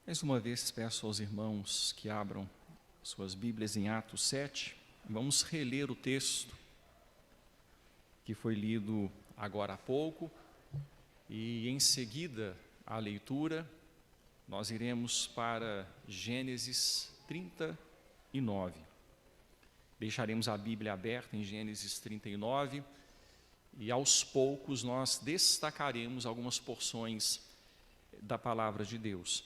Mais uma vez peço aos irmãos que abram suas Bíblias em Atos 7. Vamos reler o texto que foi lido agora há pouco e em seguida à leitura nós iremos para Gênesis 39. Deixaremos a Bíblia aberta em Gênesis 39 e aos poucos nós destacaremos algumas porções da palavra de Deus.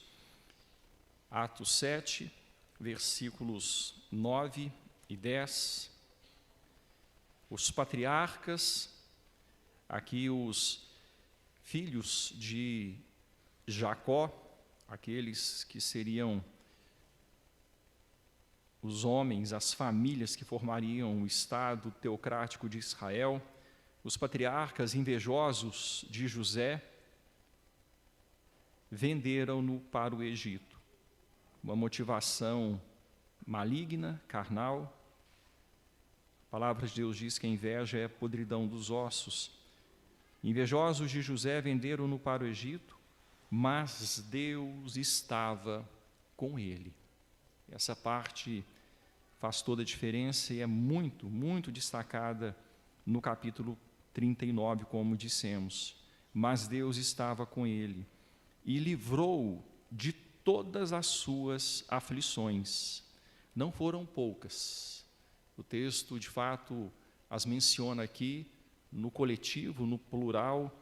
Atos 7, versículos 9 e 10. Os patriarcas, aqui os filhos de Jacó, aqueles que seriam os homens, as famílias que formariam o Estado teocrático de Israel, os patriarcas invejosos de José, venderam-no para o Egito. Uma motivação maligna, carnal. A palavra de Deus diz que a inveja é a podridão dos ossos. Invejosos de José venderam-no para o Egito, mas Deus estava com ele. Essa parte faz toda a diferença e é muito, muito destacada no capítulo 39, como dissemos. Mas Deus estava com ele e livrou-o de todas as suas aflições. Não foram poucas. O texto, de fato, as menciona aqui no coletivo, no plural,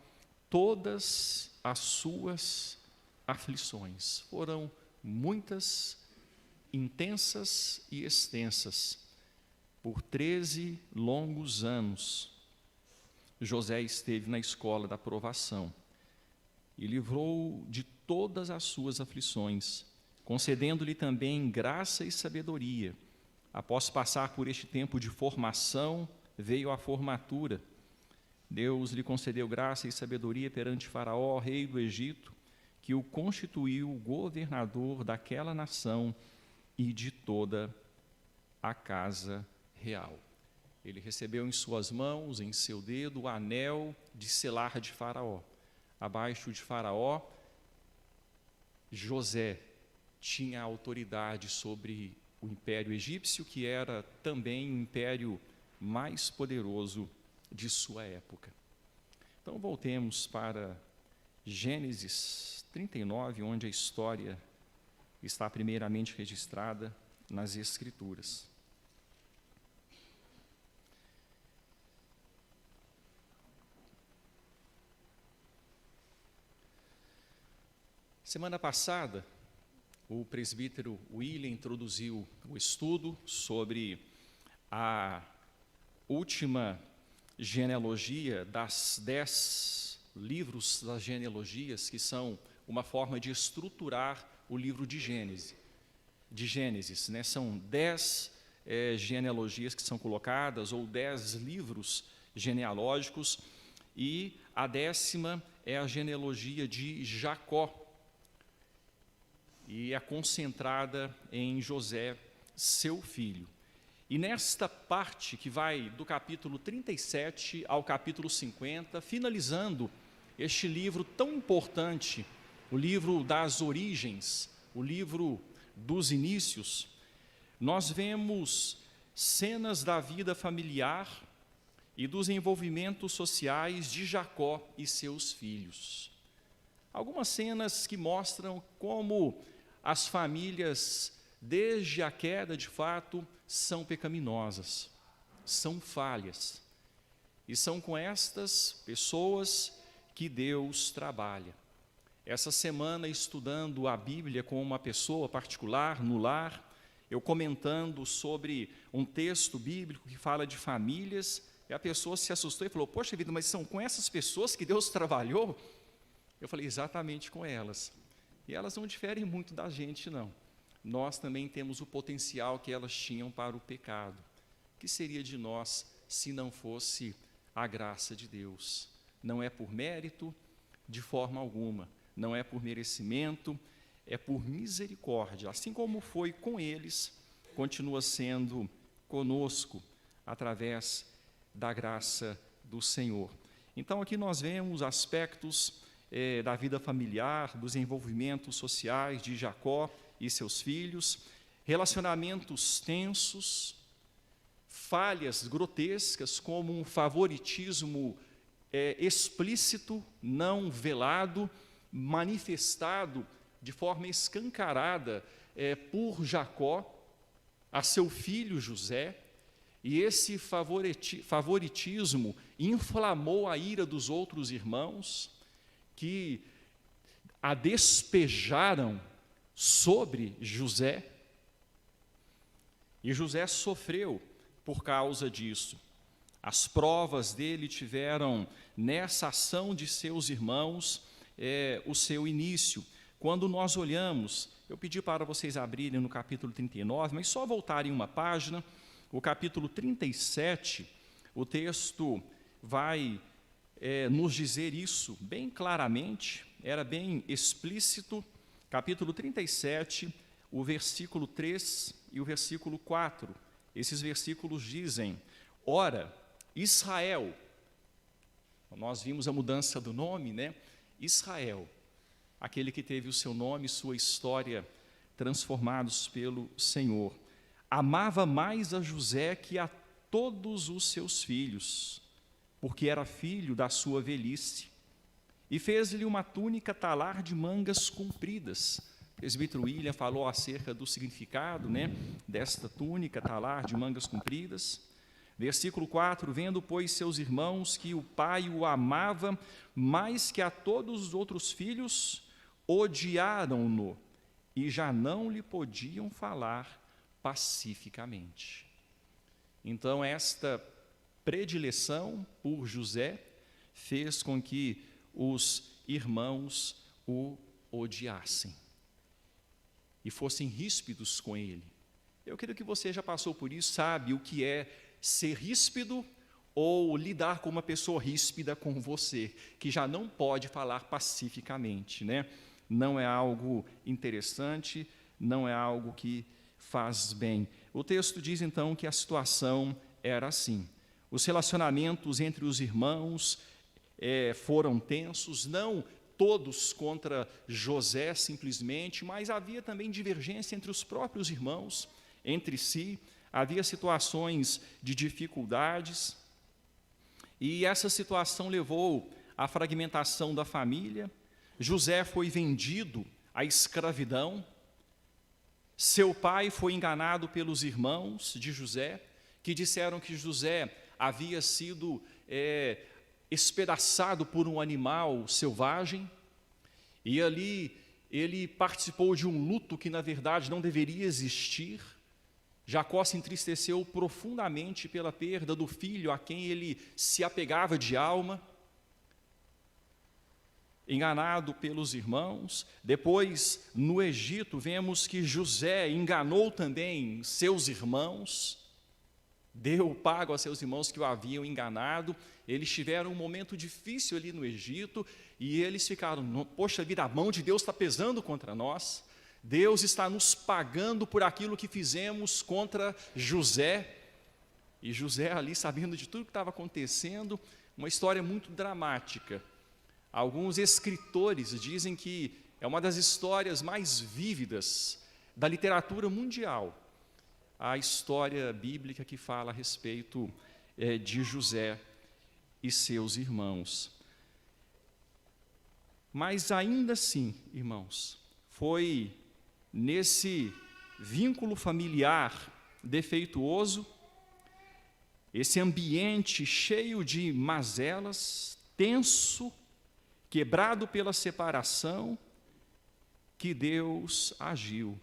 todas as suas aflições. Foram muitas, intensas e extensas. Por 13 longos anos, José esteve na escola da provação e livrou de todas as suas aflições, concedendo-lhe também graça e sabedoria. Após passar por este tempo de formação, veio a formatura. Deus lhe concedeu graça e sabedoria perante Faraó, rei do Egito, que o constituiu governador daquela nação e de toda a casa real. Ele recebeu em suas mãos, em seu dedo, o anel de selar de Faraó. Abaixo de Faraó, José tinha autoridade sobre o império egípcio, que era também o império mais poderoso de sua época. Então voltemos para Gênesis 39, onde a história está primeiramente registrada nas Escrituras. Semana passada, o presbítero William introduziu o estudo sobre a última genealogia das 10 livros das genealogias, que são uma forma de estruturar o livro de Gênesis, né? São 10 genealogias que são colocadas, ou 10 livros genealógicos, e a 10ª é a genealogia de Jacó, e é concentrada em José, seu filho. E nesta parte que vai do capítulo 37 ao capítulo 50, finalizando este livro tão importante, o livro das origens, o livro dos inícios, nós vemos cenas da vida familiar e dos envolvimentos sociais de Jacó e seus filhos. Algumas cenas que mostram como as famílias, desde a queda, de fato, são pecaminosas, são falhas. E são com estas pessoas que Deus trabalha. Essa semana, estudando a Bíblia com uma pessoa particular, no lar, eu comentando sobre um texto bíblico que fala de famílias, e a pessoa se assustou e falou: poxa vida, mas são com essas pessoas que Deus trabalhou? Eu falei: exatamente com elas. E elas não diferem muito da gente, não. Nós também temos o potencial que elas tinham para o pecado. O que seria de nós se não fosse a graça de Deus? Não é por mérito, de forma alguma. Não é por merecimento, é por misericórdia. Assim como foi com eles, continua sendo conosco, através da graça do Senhor. Então, aqui nós vemos aspectos da vida familiar, dos envolvimentos sociais de Jacó e seus filhos, relacionamentos tensos, falhas grotescas, como um favoritismo explícito, não velado, manifestado de forma escancarada por Jacó a seu filho José, e esse favoritismo inflamou a ira dos outros irmãos, que a despejaram sobre José, e José sofreu por causa disso. As provas dele tiveram, nessa ação de seus irmãos, o seu início. Quando nós olhamos, eu pedi para vocês abrirem no capítulo 39, mas só voltarem uma página, o capítulo 37, o texto vai nos dizer isso bem claramente, era bem explícito, capítulo 37, o versículo 3 e o versículo 4. Esses versículos dizem: ora, Israel, nós vimos a mudança do nome, né? Israel, aquele que teve o seu nome e sua história transformados pelo Senhor, amava mais a José que a todos os seus filhos, porque era filho da sua velhice, e fez-lhe uma túnica talar de mangas compridas. O presbítero William falou acerca do significado, né, desta túnica talar de mangas compridas. Versículo 4, vendo, pois, seus irmãos que o pai o amava mais que a todos os outros filhos, odiaram-no e já não lhe podiam falar pacificamente. Então, esta predileção por José fez com que os irmãos o odiassem e fossem ríspidos com ele. Eu creio que você já passou por isso, sabe o que é ser ríspido ou lidar com uma pessoa ríspida com você, que já não pode falar pacificamente, né? Não é algo interessante, não é algo que faz bem. O texto diz, então, que a situação era assim. Os relacionamentos entre os irmãos foram tensos, não todos contra José simplesmente, mas havia também divergência entre os próprios irmãos, entre si, havia situações de dificuldades, e essa situação levou à fragmentação da família. José foi vendido à escravidão, seu pai foi enganado pelos irmãos de José, que disseram que José havia sido espedaçado por um animal selvagem, e ali ele participou de um luto que, na verdade, não deveria existir. Jacó se entristeceu profundamente pela perda do filho a quem ele se apegava de alma, enganado pelos irmãos. Depois, no Egito, vemos que José enganou também seus irmãos, deu pago a seus irmãos que o haviam enganado. Eles tiveram um momento difícil ali no Egito, e eles ficaram, poxa vida, a mão de Deus está pesando contra nós, Deus está nos pagando por aquilo que fizemos contra José. E José ali, sabendo de tudo que estava acontecendo, uma história muito dramática. Alguns escritores dizem que é uma das histórias mais vívidas da literatura mundial, a história bíblica que fala a respeito de José e seus irmãos. Mas ainda assim, irmãos, foi nesse vínculo familiar defeituoso, esse ambiente cheio de mazelas, tenso, quebrado pela separação, que Deus agiu.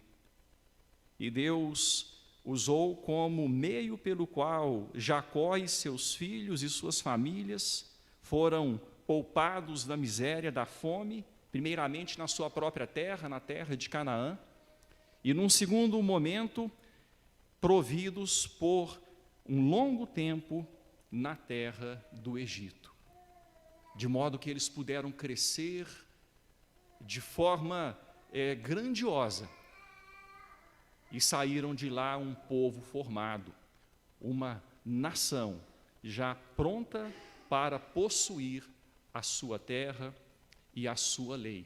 E Deus usou como meio pelo qual Jacó e seus filhos e suas famílias foram poupados da miséria, da fome, primeiramente na sua própria terra, na terra de Canaã, e num segundo momento, providos por um longo tempo na terra do Egito, de modo que eles puderam crescer de forma grandiosa, e saíram de lá um povo formado, uma nação já pronta para possuir a sua terra e a sua lei,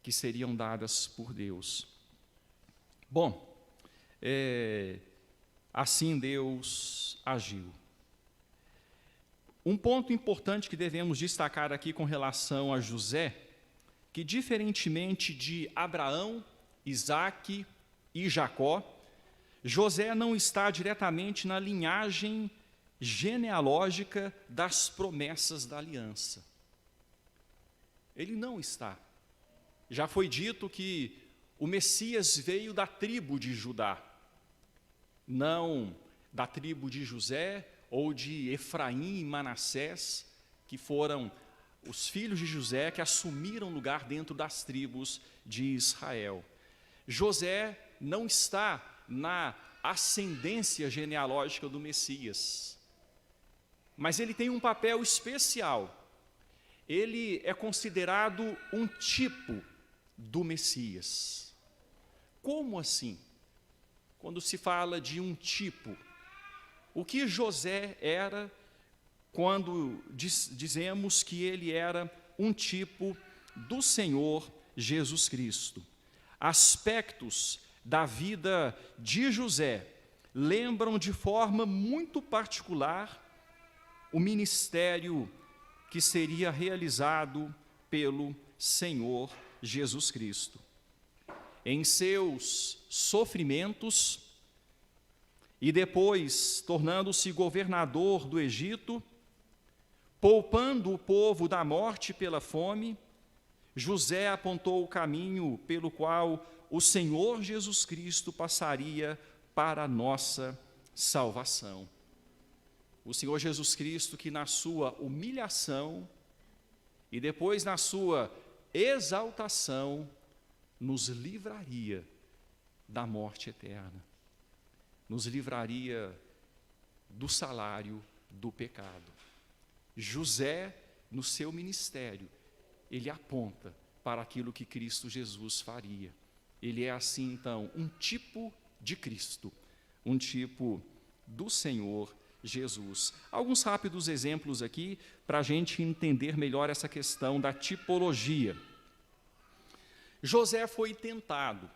que seriam dadas por Deus. Bom, assim Deus agiu. Um ponto importante que devemos destacar aqui com relação a José, que diferentemente de Abraão, Isaque e Jacó, José não está diretamente na linhagem genealógica das promessas da aliança. Ele não está. Já foi dito que o Messias veio da tribo de Judá, não da tribo de José ou de Efraim e Manassés, que foram os filhos de José que assumiram lugar dentro das tribos de Israel. José não está na ascendência genealógica do Messias, mas ele tem um papel especial. Ele é considerado um tipo do Messias. Como assim? Quando se fala de um tipo, o que José era quando dizemos que ele era um tipo do Senhor Jesus Cristo? Aspectos da vida de José lembram de forma muito particular o ministério que seria realizado pelo Senhor Jesus Cristo. Em seus sofrimentos e depois tornando-se governador do Egito, poupando o povo da morte pela fome, José apontou o caminho pelo qual o Senhor Jesus Cristo passaria para a nossa salvação. O Senhor Jesus Cristo que na sua humilhação e depois na sua exaltação nos livraria da morte eterna, nos livraria do salário do pecado. José, no seu ministério, ele aponta para aquilo que Cristo Jesus faria. Ele é assim, então, um tipo de Cristo, um tipo do Senhor Jesus. Alguns rápidos exemplos aqui para a gente entender melhor essa questão da tipologia. José foi tentado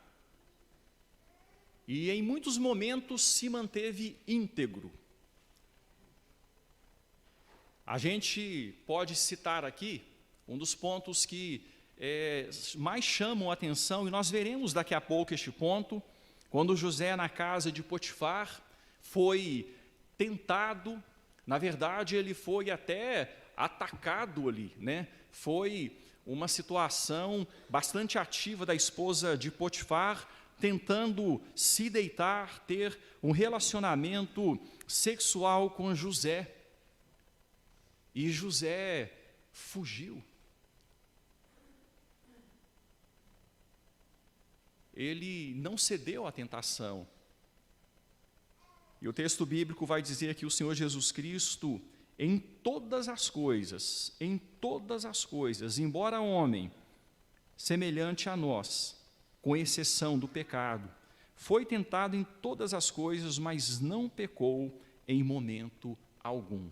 e em muitos momentos se manteve íntegro. A gente pode citar aqui um dos pontos que mais chamam a atenção, e nós veremos daqui a pouco este ponto, quando José na casa de Potifar foi tentado, na verdade ele foi até atacado ali, né? Foi uma situação bastante ativa da esposa de Potifar, tentando se deitar, ter um relacionamento sexual com José. E José fugiu. Ele não cedeu à tentação. E o texto bíblico vai dizer que o Senhor Jesus Cristo, em todas as coisas, embora homem, semelhante a nós, com exceção do pecado, foi tentado em todas as coisas, mas não pecou em momento algum.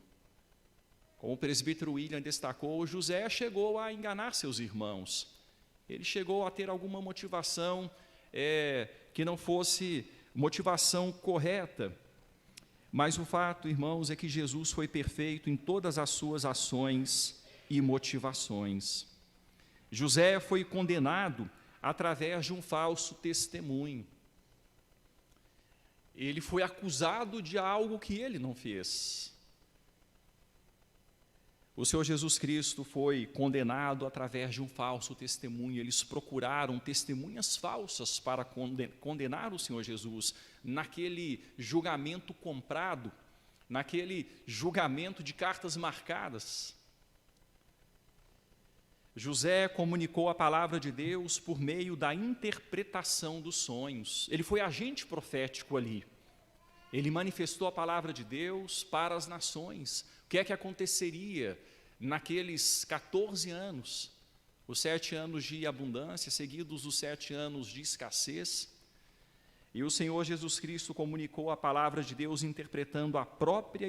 Como o presbítero William destacou, José chegou a enganar seus irmãos. Ele chegou a ter alguma motivação que não fosse motivação correta. Mas o fato, irmãos, é que Jesus foi perfeito em todas as suas ações e motivações. José foi condenado através de um falso testemunho. Ele foi acusado de algo que ele não fez. O Senhor Jesus Cristo foi condenado através de um falso testemunho. Eles procuraram testemunhas falsas para condenar o Senhor Jesus naquele julgamento comprado, naquele julgamento de cartas marcadas. José comunicou a palavra de Deus por meio da interpretação dos sonhos. Ele foi agente profético ali. Ele manifestou a palavra de Deus para as nações. O que é que aconteceria naqueles 14 anos? Os 7 anos de abundância, seguidos dos 7 anos de escassez. E o Senhor Jesus Cristo comunicou a palavra de Deus interpretando a própria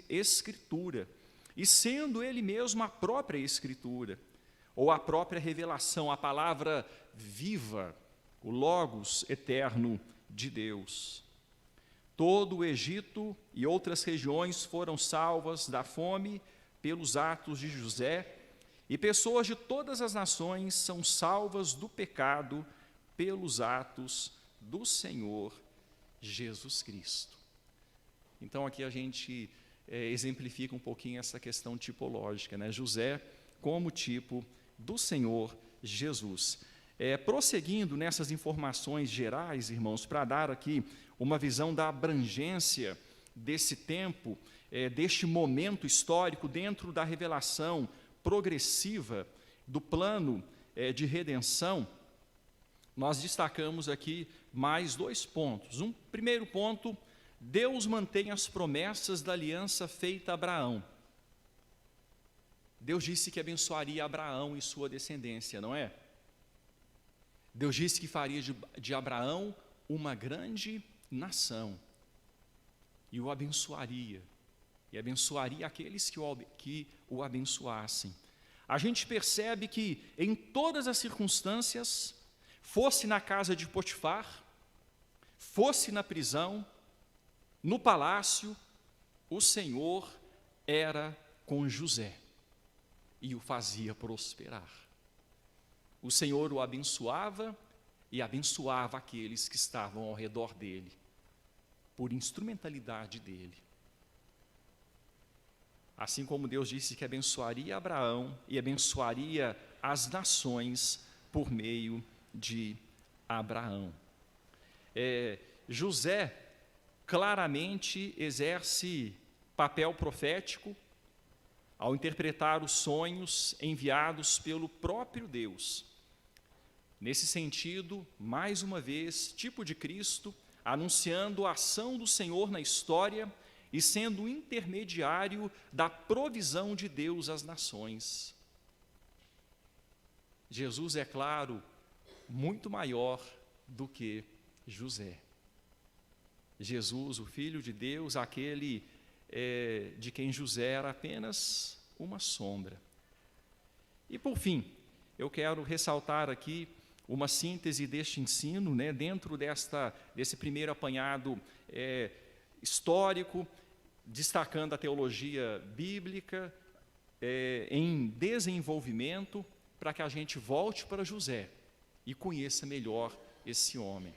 Escritura. e sendo ele mesmo a própria Escritura, ou a própria revelação, a palavra viva, o Logos eterno de Deus. Todo o Egito e outras regiões foram salvas da fome pelos atos de José, e pessoas de todas as nações são salvas do pecado pelos atos do Senhor Jesus Cristo. Então aqui a gente exemplifica um pouquinho essa questão tipológica, né? José como tipo do Senhor Jesus. Prosseguindo nessas informações gerais, irmãos, para dar aqui uma visão da abrangência desse tempo, deste momento histórico dentro da revelação progressiva do plano de redenção, nós destacamos aqui mais 2 pontos. Um primeiro ponto, Deus mantém as promessas da aliança feita a Abraão. Deus disse que abençoaria Abraão e sua descendência, não é? Deus disse que faria de Abraão uma grande nação, e o abençoaria, e abençoaria aqueles que o abençoassem. A gente percebe que em todas as circunstâncias, fosse na casa de Potifar, fosse na prisão, no palácio, o Senhor era com José e o fazia prosperar. O Senhor o abençoava e abençoava aqueles que estavam ao redor dele, por instrumentalidade dele. Assim como Deus disse que abençoaria Abraão e abençoaria as nações por meio de Abraão. José claramente exerce papel profético ao interpretar os sonhos enviados pelo próprio Deus. Nesse sentido, mais uma vez, tipo de Cristo, anunciando a ação do Senhor na história e sendo o intermediário da provisão de Deus às nações. Jesus, é claro, muito maior do que José. Jesus, o Filho de Deus, aquele de quem José era apenas uma sombra. E por fim, eu quero ressaltar aqui uma síntese deste ensino, né, dentro desse primeiro apanhado histórico, destacando a teologia bíblica em desenvolvimento, para que a gente volte para José e conheça melhor esse homem.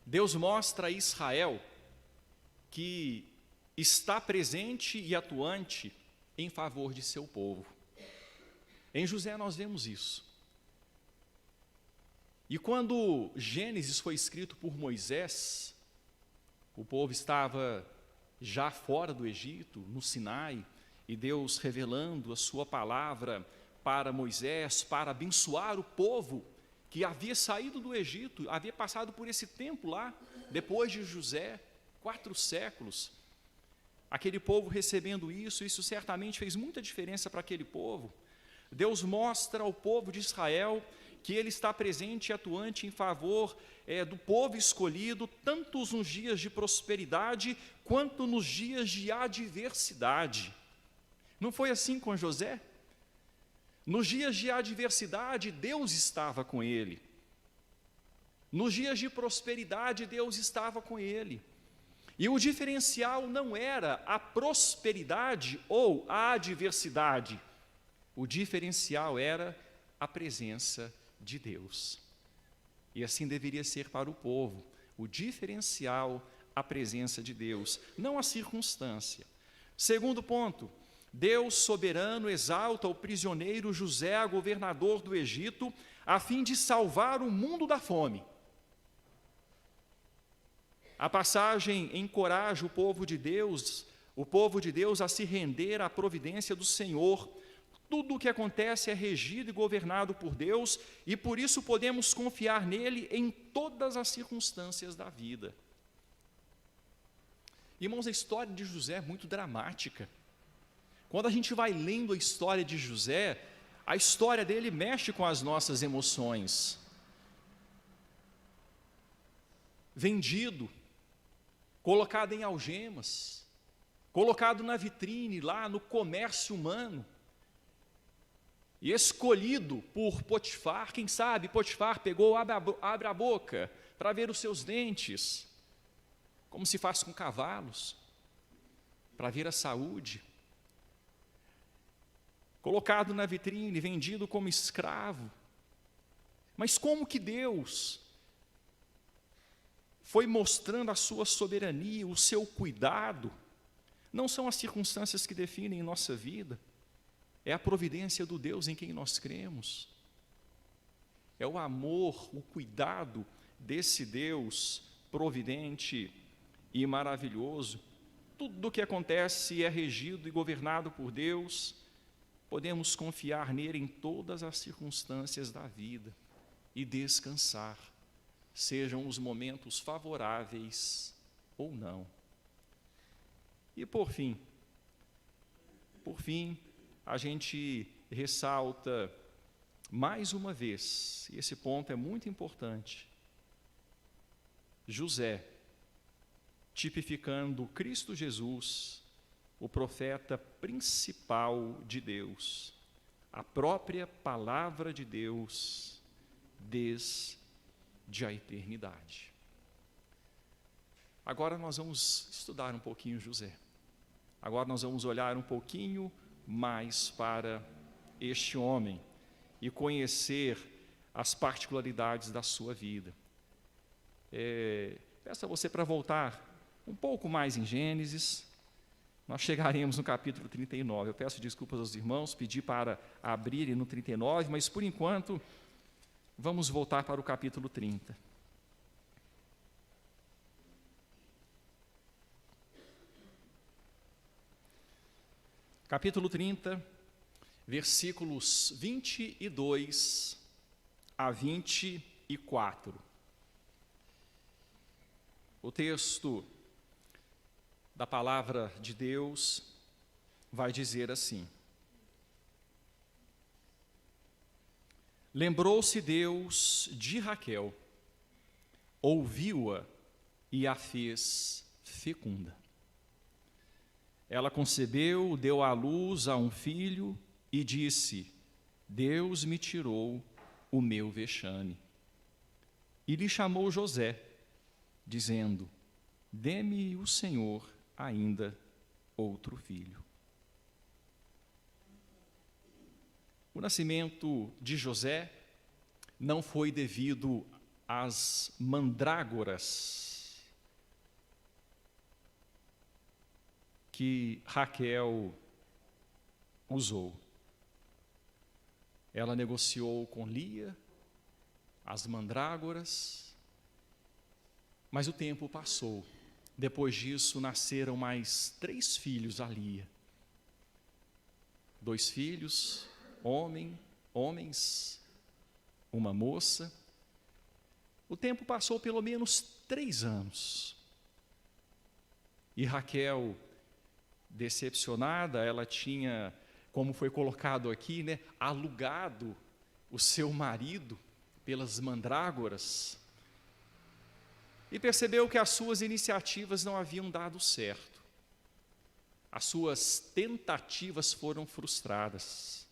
Deus mostra a Israel que está presente e atuante em favor de seu povo. Em José nós vemos isso. E quando Gênesis foi escrito por Moisés, o povo estava já fora do Egito, no Sinai, e Deus revelando a sua palavra para Moisés, para abençoar o povo que havia saído do Egito, havia passado por esse tempo lá, depois de José, 4 séculos. Aquele povo recebendo isso certamente fez muita diferença para aquele povo. Deus mostra ao povo de Israel que ele está presente e atuante em favor do povo escolhido, tanto nos dias de prosperidade, quanto nos dias de adversidade. Não foi assim com José? Nos dias de adversidade, Deus estava com ele. Nos dias de prosperidade, Deus estava com ele. E o diferencial não era a prosperidade ou a adversidade. O diferencial era a presença de Deus. E assim deveria ser para o povo. O diferencial, a presença de Deus, não a circunstância. Segundo ponto, Deus soberano exalta o prisioneiro José, governador do Egito, a fim de salvar o mundo da fome. A passagem encoraja o povo de Deus a se render à providência do Senhor. Tudo o que acontece é regido e governado por Deus, e por isso podemos confiar nele em todas as circunstâncias da vida. Irmãos, a história de José é muito dramática. Quando a gente vai lendo a história de José, a história dele mexe com as nossas emoções. Vendido, colocado em algemas, colocado na vitrine, lá no comércio humano, e escolhido por Potifar. Quem sabe Potifar pegou, abre a boca para ver os seus dentes, como se faz com cavalos, para ver a saúde. Colocado na vitrine, vendido como escravo. Mas como que Deus foi mostrando a sua soberania, o seu cuidado? Não são as circunstâncias que definem nossa vida, é a providência do Deus em quem nós cremos. É o amor, o cuidado desse Deus providente e maravilhoso. Tudo o que acontece é regido e governado por Deus. Podemos confiar nele em todas as circunstâncias da vida e descansar, sejam os momentos favoráveis ou não. E por fim, a gente ressalta mais uma vez, e esse ponto é muito importante, José, tipificando Cristo Jesus, o profeta principal de Deus, a própria palavra de Deus, desde a eternidade. Agora nós vamos estudar um pouquinho José. Agora nós vamos olhar um pouquinho mais para este homem e conhecer as particularidades da sua vida. Peço a você para voltar um pouco mais em Gênesis. Nós chegaremos no capítulo 39. Eu peço desculpas aos irmãos, pedi para abrirem no 39, mas por enquanto vamos voltar para o capítulo 30. Capítulo 30, versículos 22 a 24. O texto da palavra de Deus vai dizer assim: Lembrou-se Deus de Raquel, ouviu-a e a fez fecunda. Ela concebeu, deu à luz a um filho e disse: Deus me tirou o meu vexame. E lhe chamou José, dizendo: Dê-me o Senhor ainda outro filho. O nascimento de José não foi devido às mandrágoras que Raquel usou. Ela negociou com Lia as mandrágoras, mas o tempo passou. Depois disso, nasceram mais 3 filhos a Lia. 2 filhos, homens, uma moça. O tempo passou pelo menos 3 anos. E Raquel, decepcionada, ela tinha, como foi colocado aqui, alugado o seu marido pelas mandrágoras, e percebeu que as suas iniciativas não haviam dado certo. As suas tentativas foram frustradas.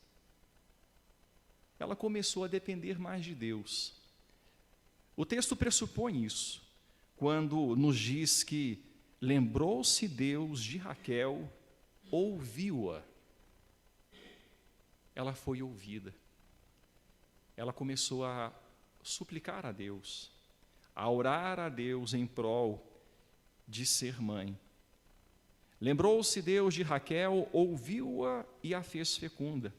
Ela começou a depender mais de Deus. O texto pressupõe isso, quando nos diz que lembrou-se Deus de Raquel, ouviu-a. Ela foi ouvida. Ela começou a suplicar a Deus, a orar a Deus em prol de ser mãe. Lembrou-se Deus de Raquel, ouviu-a e a fez fecunda.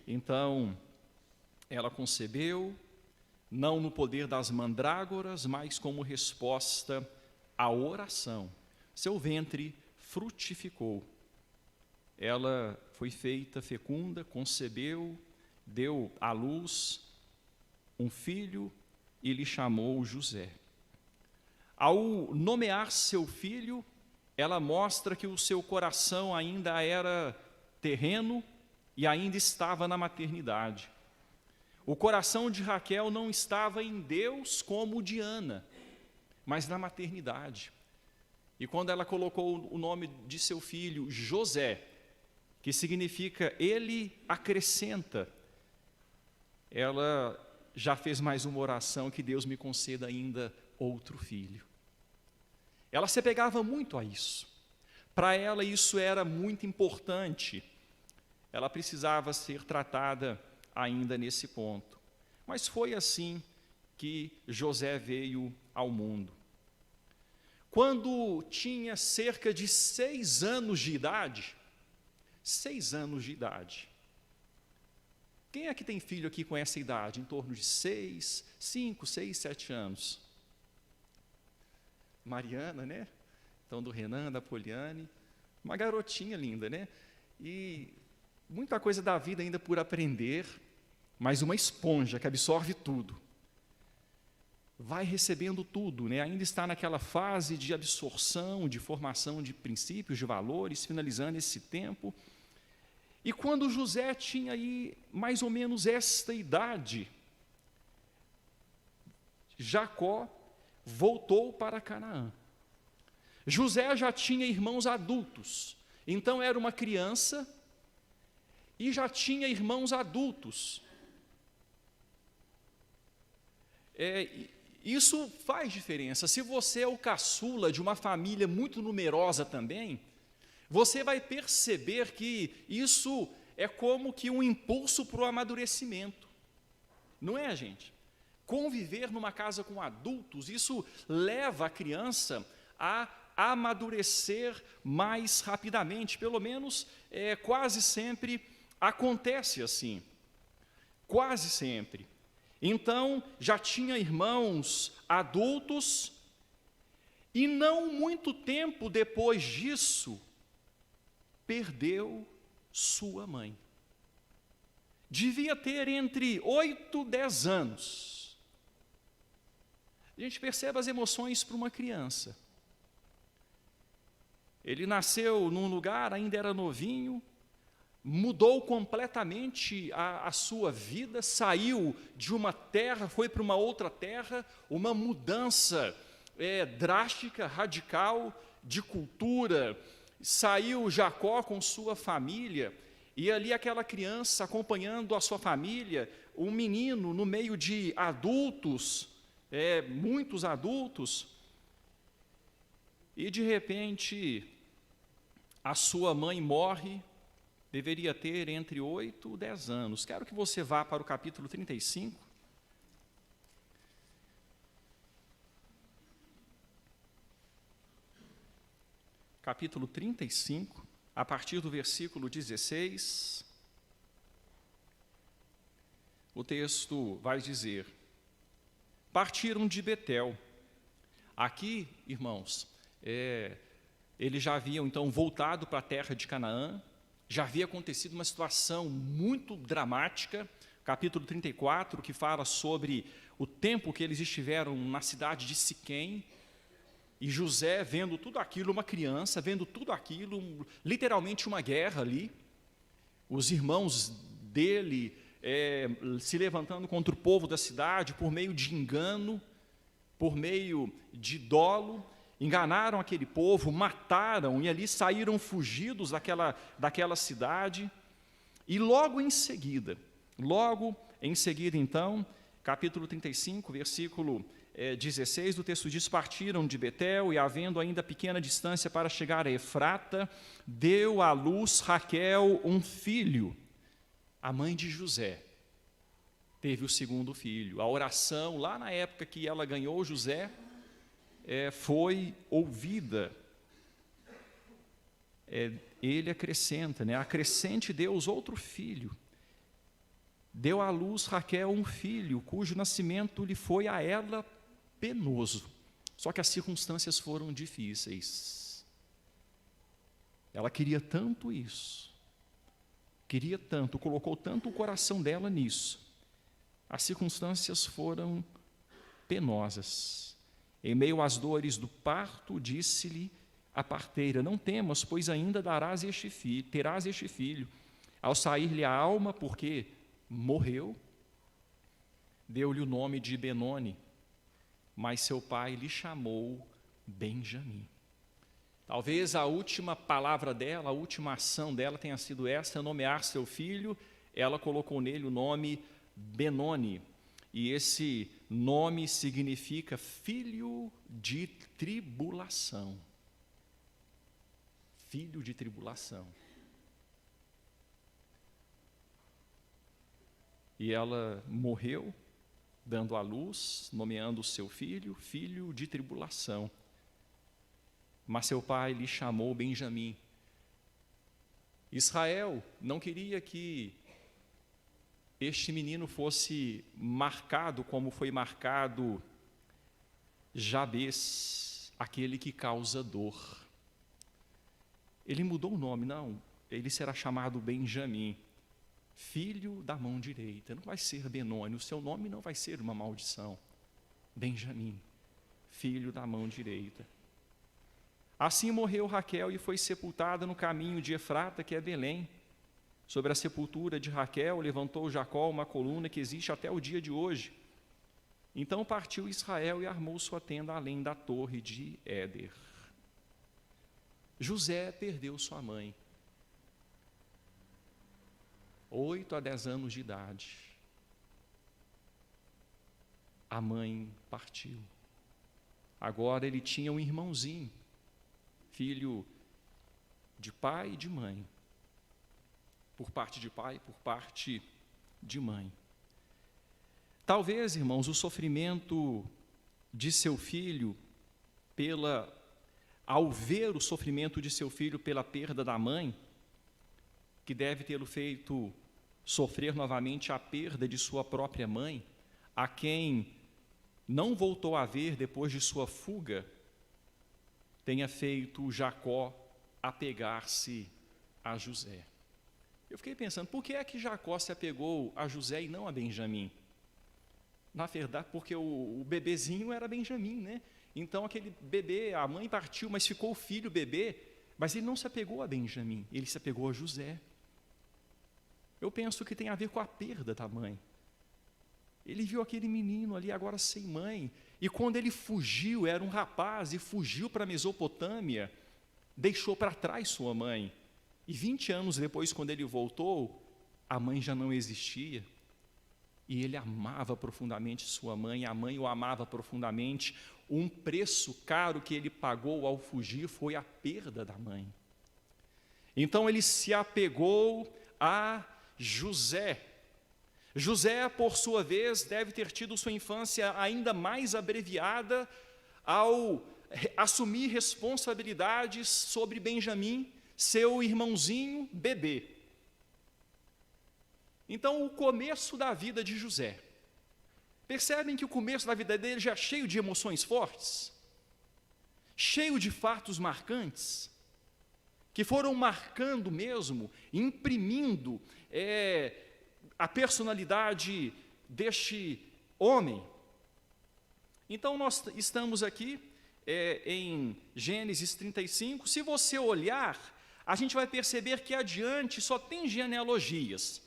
Então, ela concebeu, não no poder das mandrágoras, mas como resposta à oração. Seu ventre frutificou. Ela foi feita fecunda, concebeu, deu à luz um filho e lhe chamou José. Ao nomear seu filho, ela mostra que o seu coração ainda era terreno e ainda estava na maternidade. O coração de Raquel não estava em Deus como o de Ana, mas na maternidade. E quando ela colocou o nome de seu filho José, que significa ele acrescenta, ela já fez mais uma oração: que Deus me conceda ainda outro filho. Ela se apegava muito a isso. Para ela isso era muito importante. Ela precisava ser tratada ainda nesse ponto. Mas foi assim que José veio ao mundo. Quando tinha cerca de 6 anos de idade, 6 anos de idade. Quem é que tem filho aqui com essa idade? Em torno de 5, 6, 7 anos. Mariana, né? Então, do Renan, da Poliane. Uma garotinha linda, né? E muita coisa da vida ainda por aprender, mas uma esponja que absorve tudo. Vai recebendo tudo, né? Ainda está naquela fase de absorção, de formação de princípios, de valores, finalizando esse tempo. E quando José tinha aí mais ou menos esta idade, Jacó voltou para Canaã. José já tinha irmãos adultos, então era uma criança e já tinha irmãos adultos. Isso faz diferença. Se você é o caçula de uma família muito numerosa também, você vai perceber que isso é como que um impulso para o amadurecimento. Não é, gente? Conviver numa casa com adultos, isso leva a criança a amadurecer mais rapidamente. Pelo menos, quase sempre acontece assim. Quase sempre. Então, já tinha irmãos adultos, e não muito tempo depois disso, perdeu sua mãe. Devia ter entre 8 e 10 anos. A gente percebe as emoções para uma criança. Ele nasceu num lugar, ainda era novinho, mudou completamente a sua vida, saiu de uma terra, foi para uma outra terra, uma mudança drástica, radical, de cultura. Saiu Jacó com sua família, e ali aquela criança acompanhando a sua família, um menino no meio de adultos, muitos adultos, e de repente a sua mãe morre. Deveria ter entre 8 e 10 anos. Quero que você vá para o capítulo 35. Capítulo 35, a partir do versículo 16. O texto vai dizer: partiram de Betel. Aqui, irmãos, eles já haviam então voltado para a terra de Canaã. Já havia acontecido uma situação muito dramática, capítulo 34, que fala sobre o tempo que eles estiveram na cidade de Siquém, e José vendo tudo aquilo, uma criança, vendo tudo aquilo, literalmente uma guerra ali, os irmãos dele se levantando contra o povo da cidade por meio de engano, por meio de dolo. Enganaram aquele povo, mataram, e ali saíram fugidos daquela cidade. E logo em seguida, então, capítulo 35, versículo 16 do texto diz: partiram de Betel, e havendo ainda pequena distância para chegar a Efrata, deu à luz Raquel um filho. A mãe de José teve o segundo filho. A oração, lá na época que ela ganhou José, foi ouvida. Ele acrescenta, acrescente Deus outro filho. Deu à luz Raquel um filho, cujo nascimento lhe foi a ela penoso. Só que as circunstâncias foram difíceis. Ela queria tanto isso, queria tanto, colocou tanto o coração dela nisso. As circunstâncias foram penosas. Em meio às dores do parto, disse-lhe a parteira: não temas, pois ainda terás este filho. Ao sair-lhe a alma, porque morreu, deu-lhe o nome de Benoni, mas seu pai lhe chamou Benjamim. Talvez a última palavra dela, a última ação dela tenha sido essa, nomear seu filho. Ela colocou nele o nome Benoni. E esse nome significa filho de tribulação. Filho de tribulação. E ela morreu, dando à luz, nomeando o seu filho, filho de tribulação. Mas seu pai lhe chamou Benjamim. Israel não queria que este menino fosse marcado como foi marcado Jabes, aquele que causa dor. Ele mudou o nome, não, ele será chamado Benjamim, filho da mão direita. Não vai ser Benoni, o seu nome não vai ser uma maldição. Benjamim, filho da mão direita. Assim morreu Raquel e foi sepultada no caminho de Efrata, que é Belém. Sobre a sepultura de Raquel, levantou Jacó uma coluna que existe até o dia de hoje. Então partiu Israel e armou sua tenda além da torre de Éder. José perdeu sua mãe. 8 a 10 anos de idade. A mãe partiu. Agora ele tinha um irmãozinho, filho de pai e de mãe. Por parte de pai, por parte de mãe. Talvez, irmãos, o sofrimento de seu filho, ao ver o sofrimento de seu filho pela perda da mãe, que deve tê-lo feito sofrer novamente a perda de sua própria mãe, a quem não voltou a ver depois de sua fuga, tenha feito Jacó apegar-se a José. Eu fiquei pensando, por que é que Jacó se apegou a José e não a Benjamim? Na verdade, porque o bebezinho era Benjamim, né? Então, aquele bebê, a mãe partiu, mas ficou o filho bebê, mas ele não se apegou a Benjamim, ele se apegou a José. Eu penso que tem a ver com a perda da mãe. Ele viu aquele menino ali agora sem mãe, e quando ele fugiu, era um rapaz, e fugiu para a Mesopotâmia, deixou para trás sua mãe. E 20 anos depois, quando ele voltou, a mãe já não existia. E ele amava profundamente sua mãe, a mãe o amava profundamente. Um preço caro que ele pagou ao fugir foi a perda da mãe. Então ele se apegou a José. José, por sua vez, deve ter tido sua infância ainda mais abreviada ao assumir responsabilidades sobre Benjamim, seu irmãozinho bebê. Então, o começo da vida de José. Percebem que o começo da vida dele já é cheio de emoções fortes? Cheio de fatos marcantes? Que foram marcando mesmo, imprimindo a personalidade deste homem. Então, nós estamos aqui em Gênesis 35. Se você olhar, a gente vai perceber que adiante só tem genealogias.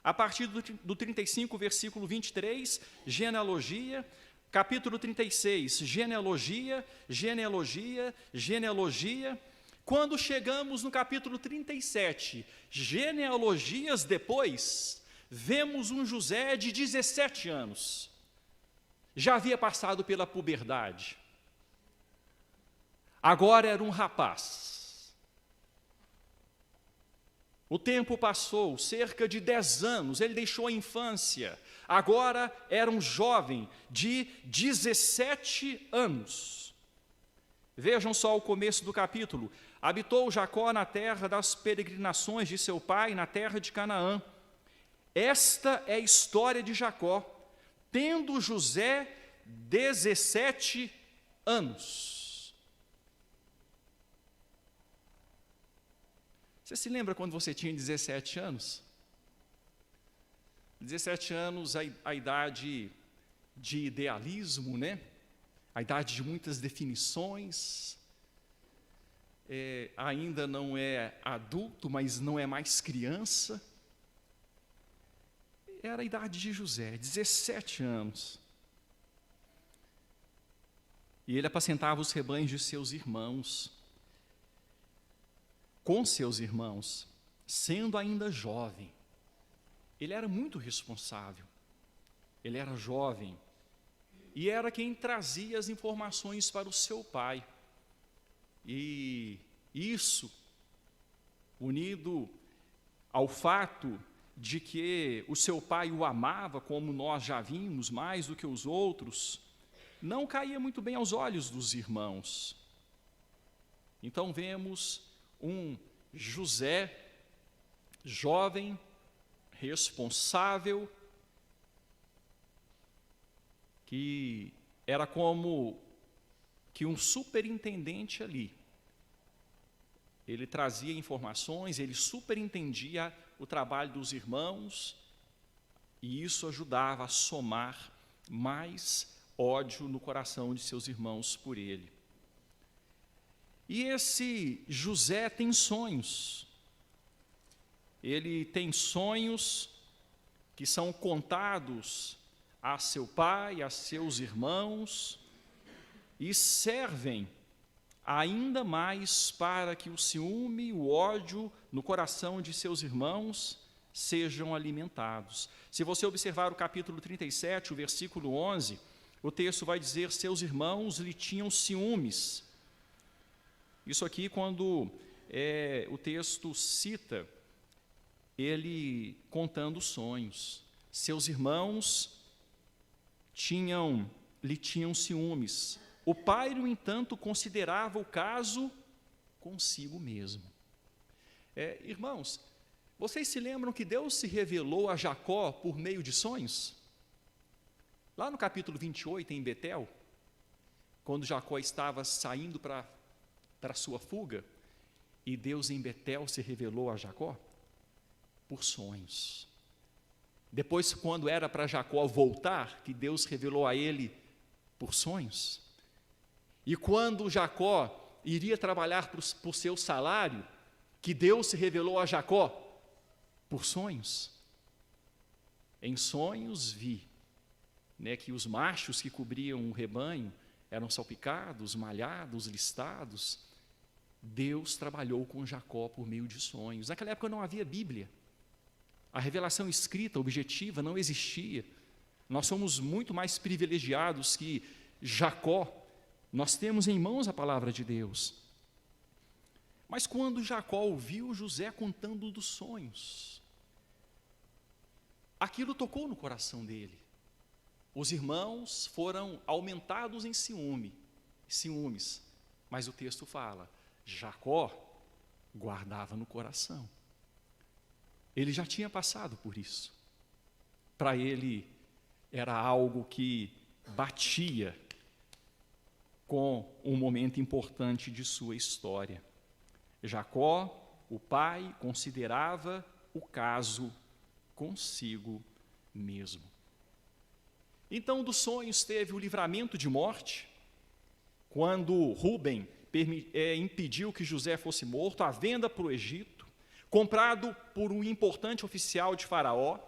A partir do 35, versículo 23, genealogia. Capítulo 36, genealogia, genealogia, genealogia. Quando chegamos no capítulo 37, genealogias depois, vemos um José de 17 anos. Já havia passado pela puberdade. Agora era um rapaz. O tempo passou, cerca de 10 anos, ele deixou a infância. Agora era um jovem de 17 anos. Vejam só o começo do capítulo. Habitou Jacó na terra das peregrinações de seu pai, na terra de Canaã. Esta é a história de Jacó, tendo José 17 anos. Você se lembra quando você tinha 17 anos? 17 anos, a idade de idealismo, né? A idade de muitas definições. Ainda não é adulto, mas não é mais criança. Era a idade de José, 17 anos. E ele apacentava os rebanhos de seus irmãos. com seus irmãos, sendo ainda jovem. Ele era muito responsável, ele era jovem, e era quem trazia as informações para o seu pai. E isso, unido ao fato de que o seu pai o amava, como nós já vimos, mais do que os outros, não caía muito bem aos olhos dos irmãos. Então vemos um José jovem, responsável, que era como que um superintendente ali. Ele trazia informações, ele superintendia o trabalho dos irmãos, e isso ajudava a somar mais ódio no coração de seus irmãos por ele. E esse José tem sonhos. Ele tem sonhos que são contados a seu pai, a seus irmãos, e servem ainda mais para que o ciúme, o ódio no coração de seus irmãos sejam alimentados. Se você observar o capítulo 37, o versículo 11, o texto vai dizer: seus irmãos lhe tinham ciúmes. Isso aqui, quando o texto cita ele contando sonhos. Seus irmãos lhe tinham ciúmes. O pai, no entanto, considerava o caso consigo mesmo. Irmãos, vocês se lembram que Deus se revelou a Jacó por meio de sonhos? Lá no capítulo 28, em Betel, quando Jacó estava saindo para a sua fuga, e Deus em Betel se revelou a Jacó por sonhos. Depois, quando era para Jacó voltar, que Deus revelou a ele por sonhos. E quando Jacó iria trabalhar por seu salário, que Deus se revelou a Jacó por sonhos. Em sonhos vi, que os machos que cobriam o rebanho eram salpicados, malhados, listados. Deus trabalhou com Jacó por meio de sonhos. Naquela época não havia Bíblia. A revelação escrita, objetiva, não existia. Nós somos muito mais privilegiados que Jacó. Nós temos em mãos a palavra de Deus. Mas quando Jacó ouviu José contando dos sonhos, aquilo tocou no coração dele. Os irmãos foram aumentados em ciúmes. Mas o texto fala, Jacó guardava no coração. Ele já tinha passado por isso. Para ele era algo que batia com um momento importante de sua história. Jacó, o pai, considerava o caso consigo mesmo. Então, dos sonhos teve o livramento de morte, quando Rúben impediu que José fosse morto, a venda para o Egito, comprado por um importante oficial de Faraó.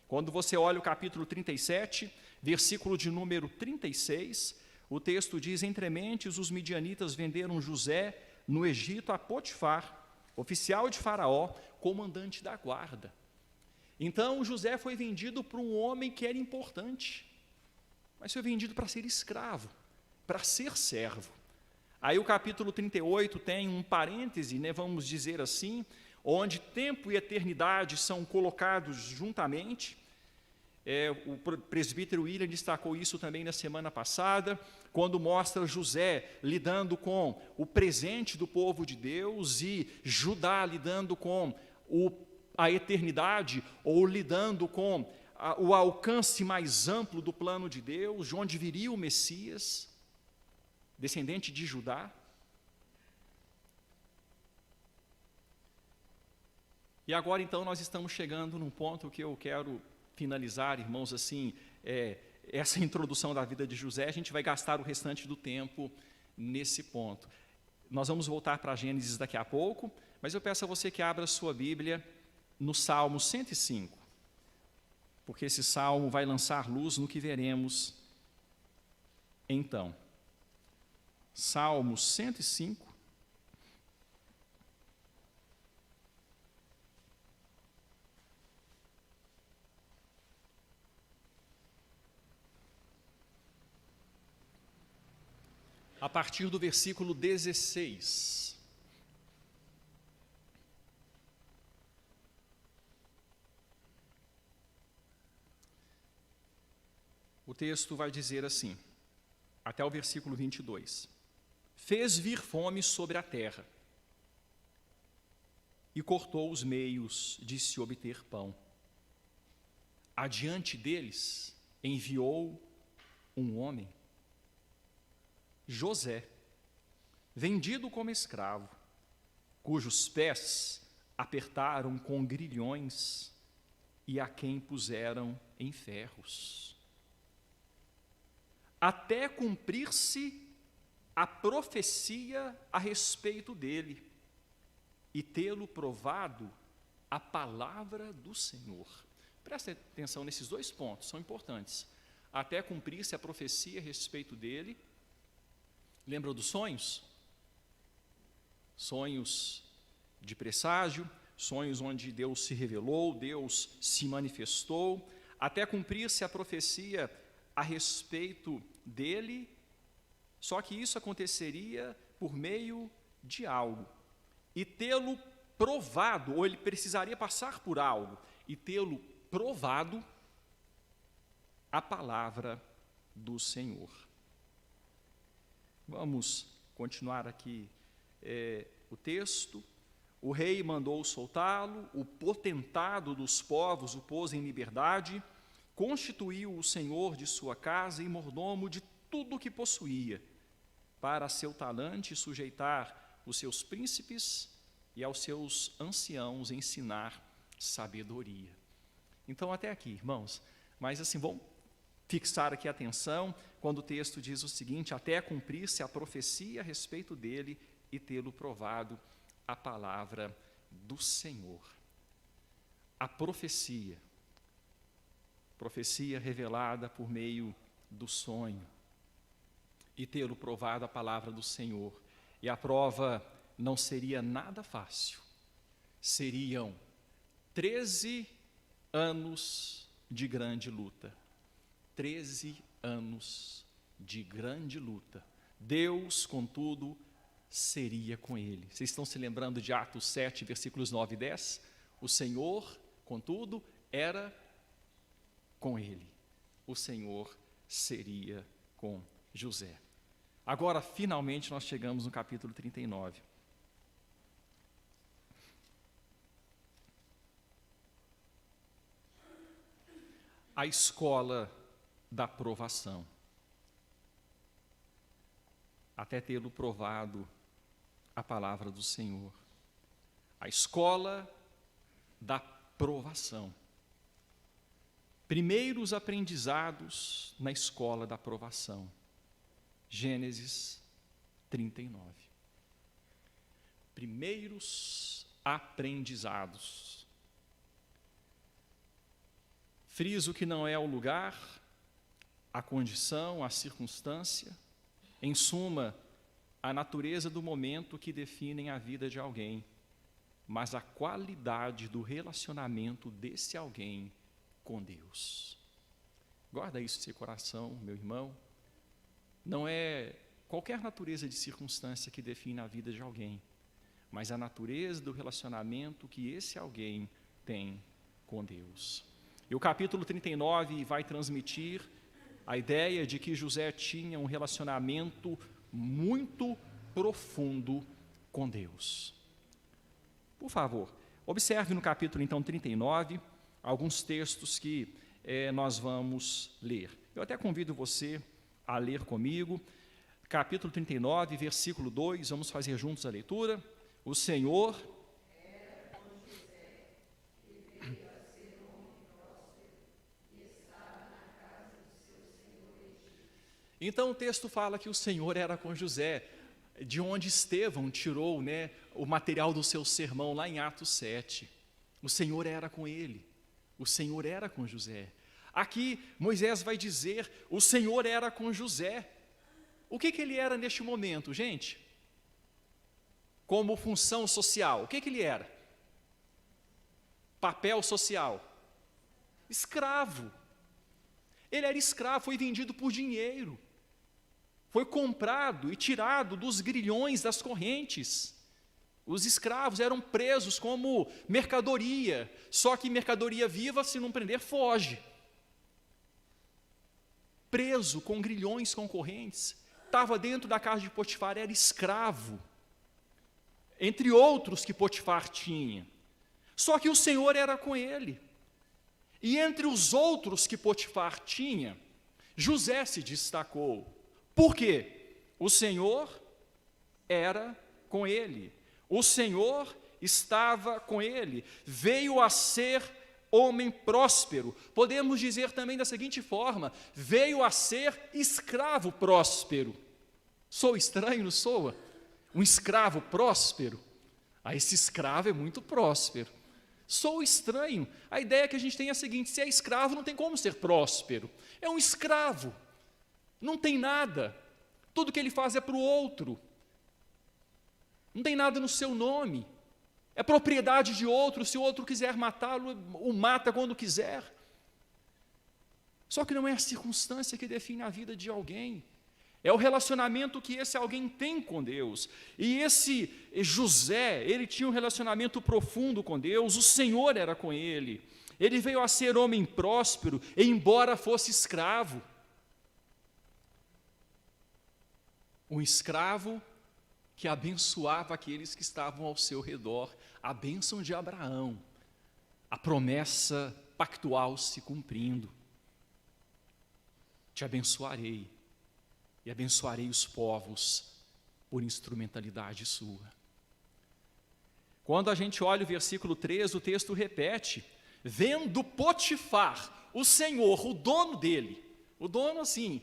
Quando você olha o capítulo 37, versículo de número 36, o texto diz: entrementes os midianitas venderam José no Egito a Potifar, oficial de Faraó, comandante da guarda. Então José foi vendido para um homem que era importante, mas foi vendido para ser escravo, para ser servo. Aí o capítulo 38 tem um parêntese, vamos dizer assim, onde tempo e eternidade são colocados juntamente. O presbítero William destacou isso também na semana passada, quando mostra José lidando com o presente do povo de Deus e Judá lidando com a eternidade, ou lidando com o alcance mais amplo do plano de Deus, de onde viria o Messias, descendente de Judá. E agora, então, nós estamos chegando num ponto que eu quero finalizar, irmãos, assim, essa introdução da vida de José. A gente vai gastar o restante do tempo nesse ponto. Nós vamos voltar para Gênesis daqui a pouco, mas eu peço a você que abra a sua Bíblia no Salmo 105, porque esse salmo vai lançar luz no que veremos então. Salmo 105. a partir do versículo 16. O texto vai dizer assim, até o versículo 22. Fez vir fome sobre a terra e cortou os meios de se obter pão. Adiante deles enviou um homem, José, vendido como escravo, cujos pés apertaram com grilhões e a quem puseram em ferros. Até cumprir-se a profecia a respeito dele e tê-lo provado a palavra do Senhor. Preste atenção nesses dois pontos, são importantes. Até cumprir-se a profecia a respeito dele. Lembram dos sonhos? Sonhos de presságio, sonhos onde Deus se revelou, Deus se manifestou. Até cumprir-se a profecia a respeito dele, só que isso aconteceria por meio de algo. E tê-lo provado, ou ele precisaria passar por algo, e tê-lo provado a palavra do Senhor. Vamos continuar aqui o texto. O rei mandou soltá-lo, o potentado dos povos o pôs em liberdade, constituiu o senhor de sua casa e mordomo de tudo o que possuía, para a seu talante sujeitar os seus príncipes e aos seus anciãos ensinar sabedoria. Então, até aqui, irmãos, mas assim, vamos fixar aqui a atenção quando o texto diz o seguinte: até cumprir-se a profecia a respeito dele e tê-lo provado a palavra do Senhor. A profecia revelada por meio do sonho, e tê-lo provado a palavra do Senhor. E a prova não seria nada fácil. Seriam 13 anos de grande luta. 13 anos de grande luta. Deus, contudo, seria com ele. Vocês estão se lembrando de Atos 7, versículos 9 e 10? O Senhor, contudo, era com ele. O Senhor seria com José. Agora, finalmente, nós chegamos no capítulo 39. A escola da provação. Até tê-lo provado a palavra do Senhor. A escola da provação. Primeiros aprendizados na escola da provação. Gênesis 39. Primeiros aprendizados. Friso que não é o lugar, a condição, a circunstância, em suma, a natureza do momento que definem a vida de alguém, mas a qualidade do relacionamento desse alguém com Deus. Guarda isso em seu coração, meu irmão. Não é qualquer natureza de circunstância que define a vida de alguém, mas a natureza do relacionamento que esse alguém tem com Deus. E o capítulo 39 vai transmitir a ideia de que José tinha um relacionamento muito profundo com Deus. Por favor, observe no capítulo, então, 39, alguns textos que nós vamos ler. Eu até convido você a ler comigo. Capítulo 39, versículo 2, vamos fazer juntos a leitura. O Senhor era com José, que veio a ser homem próspero e estava na casa do seu senhor Egito. Então o texto fala que o Senhor era com José, de onde Estevão tirou, o material do seu sermão lá em Atos 7. O Senhor era com ele, o Senhor era com José. Aqui Moisés vai dizer, o Senhor era com José. O que ele era neste momento, gente? Como função social, o que ele era? Papel social. Escravo. Ele era escravo, foi vendido por dinheiro. foi comprado e tirado dos grilhões das correntes. Os escravos eram presos como mercadoria, só que mercadoria viva, se não prender, foge. Preso com grilhões, com correntes, estava dentro da casa de Potifar, era escravo, entre outros que Potifar tinha. Só que o Senhor era com ele. E entre os outros que Potifar tinha, José se destacou. Por quê? O Senhor era com ele. O Senhor estava com ele. Veio a ser homem próspero. Podemos dizer também da seguinte forma: veio a ser escravo próspero. Sou estranho, não soa? Um escravo próspero? Esse escravo é muito próspero. Sou estranho. A ideia que a gente tem é a seguinte: se é escravo, não tem como ser próspero. É um escravo. Não tem nada. Tudo que ele faz é para o outro. Não tem nada no seu nome. É propriedade de outro. Se o outro quiser matá-lo, o mata quando quiser. Só que não é a circunstância que define a vida de alguém. É o relacionamento que esse alguém tem com Deus. E esse José, ele tinha um relacionamento profundo com Deus, o Senhor era com ele. Ele veio a ser homem próspero, embora fosse escravo. Um escravo que abençoava aqueles que estavam ao seu redor. A bênção de Abraão, a promessa pactual se cumprindo. Te abençoarei. E abençoarei os povos por instrumentalidade sua. Quando a gente olha o versículo 3, o texto repete: vendo Potifar, o Senhor, o dono dele, o dono assim,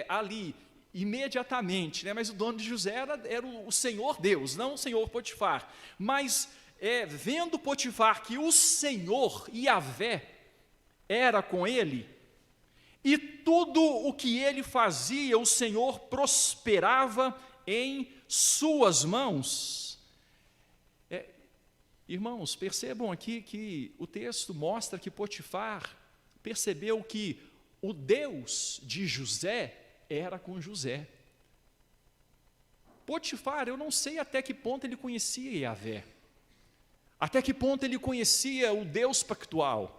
ali, imediatamente, né? Mas o dono de José era o Senhor Deus, não o Senhor Potifar. Mas vendo Potifar que o Senhor, Yahvé, era com ele, e tudo o que ele fazia, o Senhor prosperava em suas mãos. Irmãos, percebam aqui que o texto mostra que Potifar percebeu que o Deus de José era com José. Potifar, eu não sei até que ponto ele conhecia Yahvé, até que ponto ele conhecia o Deus pactual.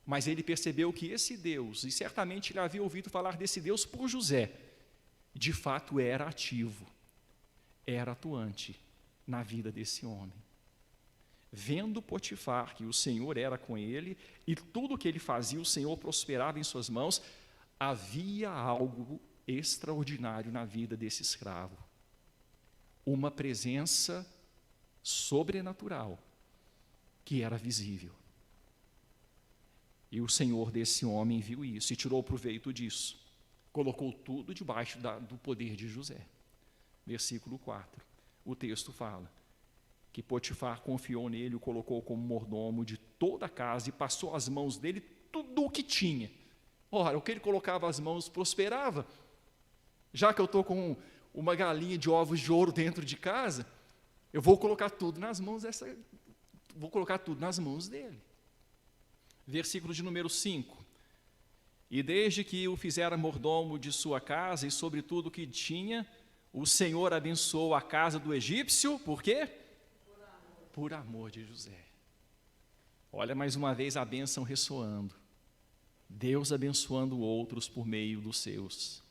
Mas ele percebeu que esse Deus, e certamente ele havia ouvido falar desse Deus por José, de fato era ativo, era atuante na vida desse homem. Vendo Potifar que o Senhor era com ele, e tudo o que ele fazia, o Senhor prosperava em suas mãos, havia algo extraordinário na vida desse escravo. Uma presença sobrenatural que era visível. E o Senhor desse homem viu isso e tirou proveito disso. Colocou tudo debaixo do poder de José. Versículo 4. O texto fala que Potifar confiou nele, o colocou como mordomo de toda a casa e passou às mãos dele tudo o que tinha. Ora, o que ele colocava às mãos prosperava. Já que eu estou com uma galinha de ovos de ouro dentro de casa, eu vou colocar tudo nas mãos dele. Versículo de número 5. E desde que o fizera mordomo de sua casa e sobre tudo que tinha, o Senhor abençoou a casa do egípcio, por quê? Por amor de José. Olha mais uma vez a bênção ressoando. Deus abençoando outros por meio dos seus.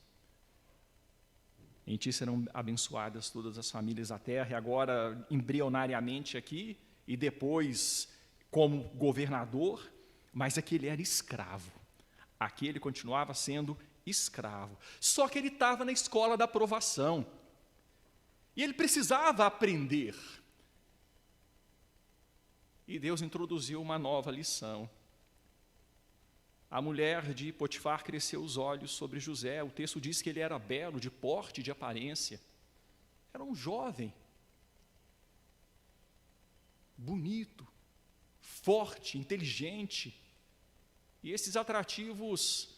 Em ti serão abençoadas todas as famílias da terra, e agora embrionariamente aqui, e depois como governador, mas aqui ele era escravo. Aqui ele continuava sendo escravo. Só que ele estava na escola da provação. E ele precisava aprender. E Deus introduziu uma nova lição. A mulher de Potifar cresceu os olhos sobre José. O texto diz que ele era belo, de porte, de aparência. Era um jovem. Bonito, forte, inteligente. E esses atrativos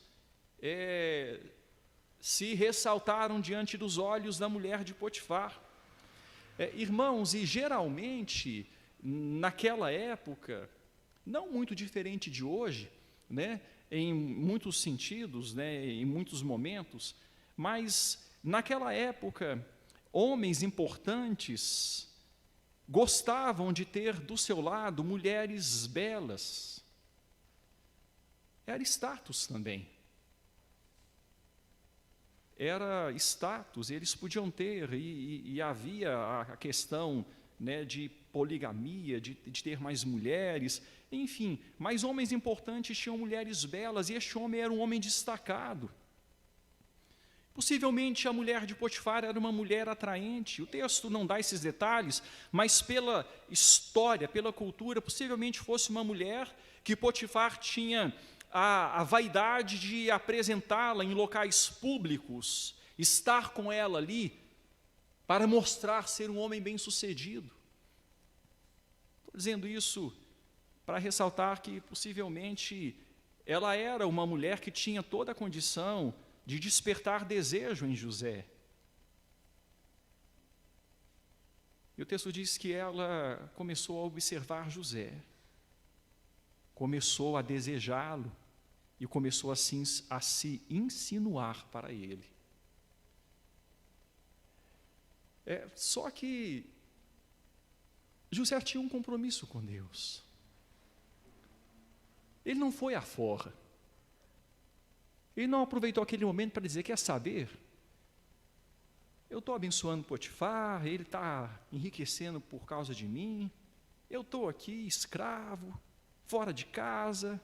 se ressaltaram diante dos olhos da mulher de Potifar. Irmãos, e geralmente, naquela época, não muito diferente de hoje, né, em muitos sentidos, né, em muitos momentos, Mas, naquela época, homens importantes gostavam de ter do seu lado mulheres belas. Era status também. Era status, eles podiam ter, e havia a questão, né, de poligamia, de ter mais mulheres, enfim, mas homens importantes tinham mulheres belas, e este homem era um homem destacado. Possivelmente a mulher de Potifar era uma mulher atraente, o texto não dá esses detalhes, mas pela história, pela cultura, possivelmente fosse uma mulher que Potifar tinha a vaidade de apresentá-la em locais públicos, estar com ela ali, para mostrar ser um homem bem-sucedido. Estou dizendo isso para ressaltar que, possivelmente, ela era uma mulher que tinha toda a condição de despertar desejo em José. E o texto diz que ela começou a observar José, começou a desejá-lo e começou a se insinuar para ele. Só que José tinha um compromisso com Deus. Ele não foi afora. Ele não aproveitou aquele momento para dizer, quer saber? Eu estou abençoando Potifar, ele está enriquecendo por causa de mim, eu estou aqui escravo, fora de casa,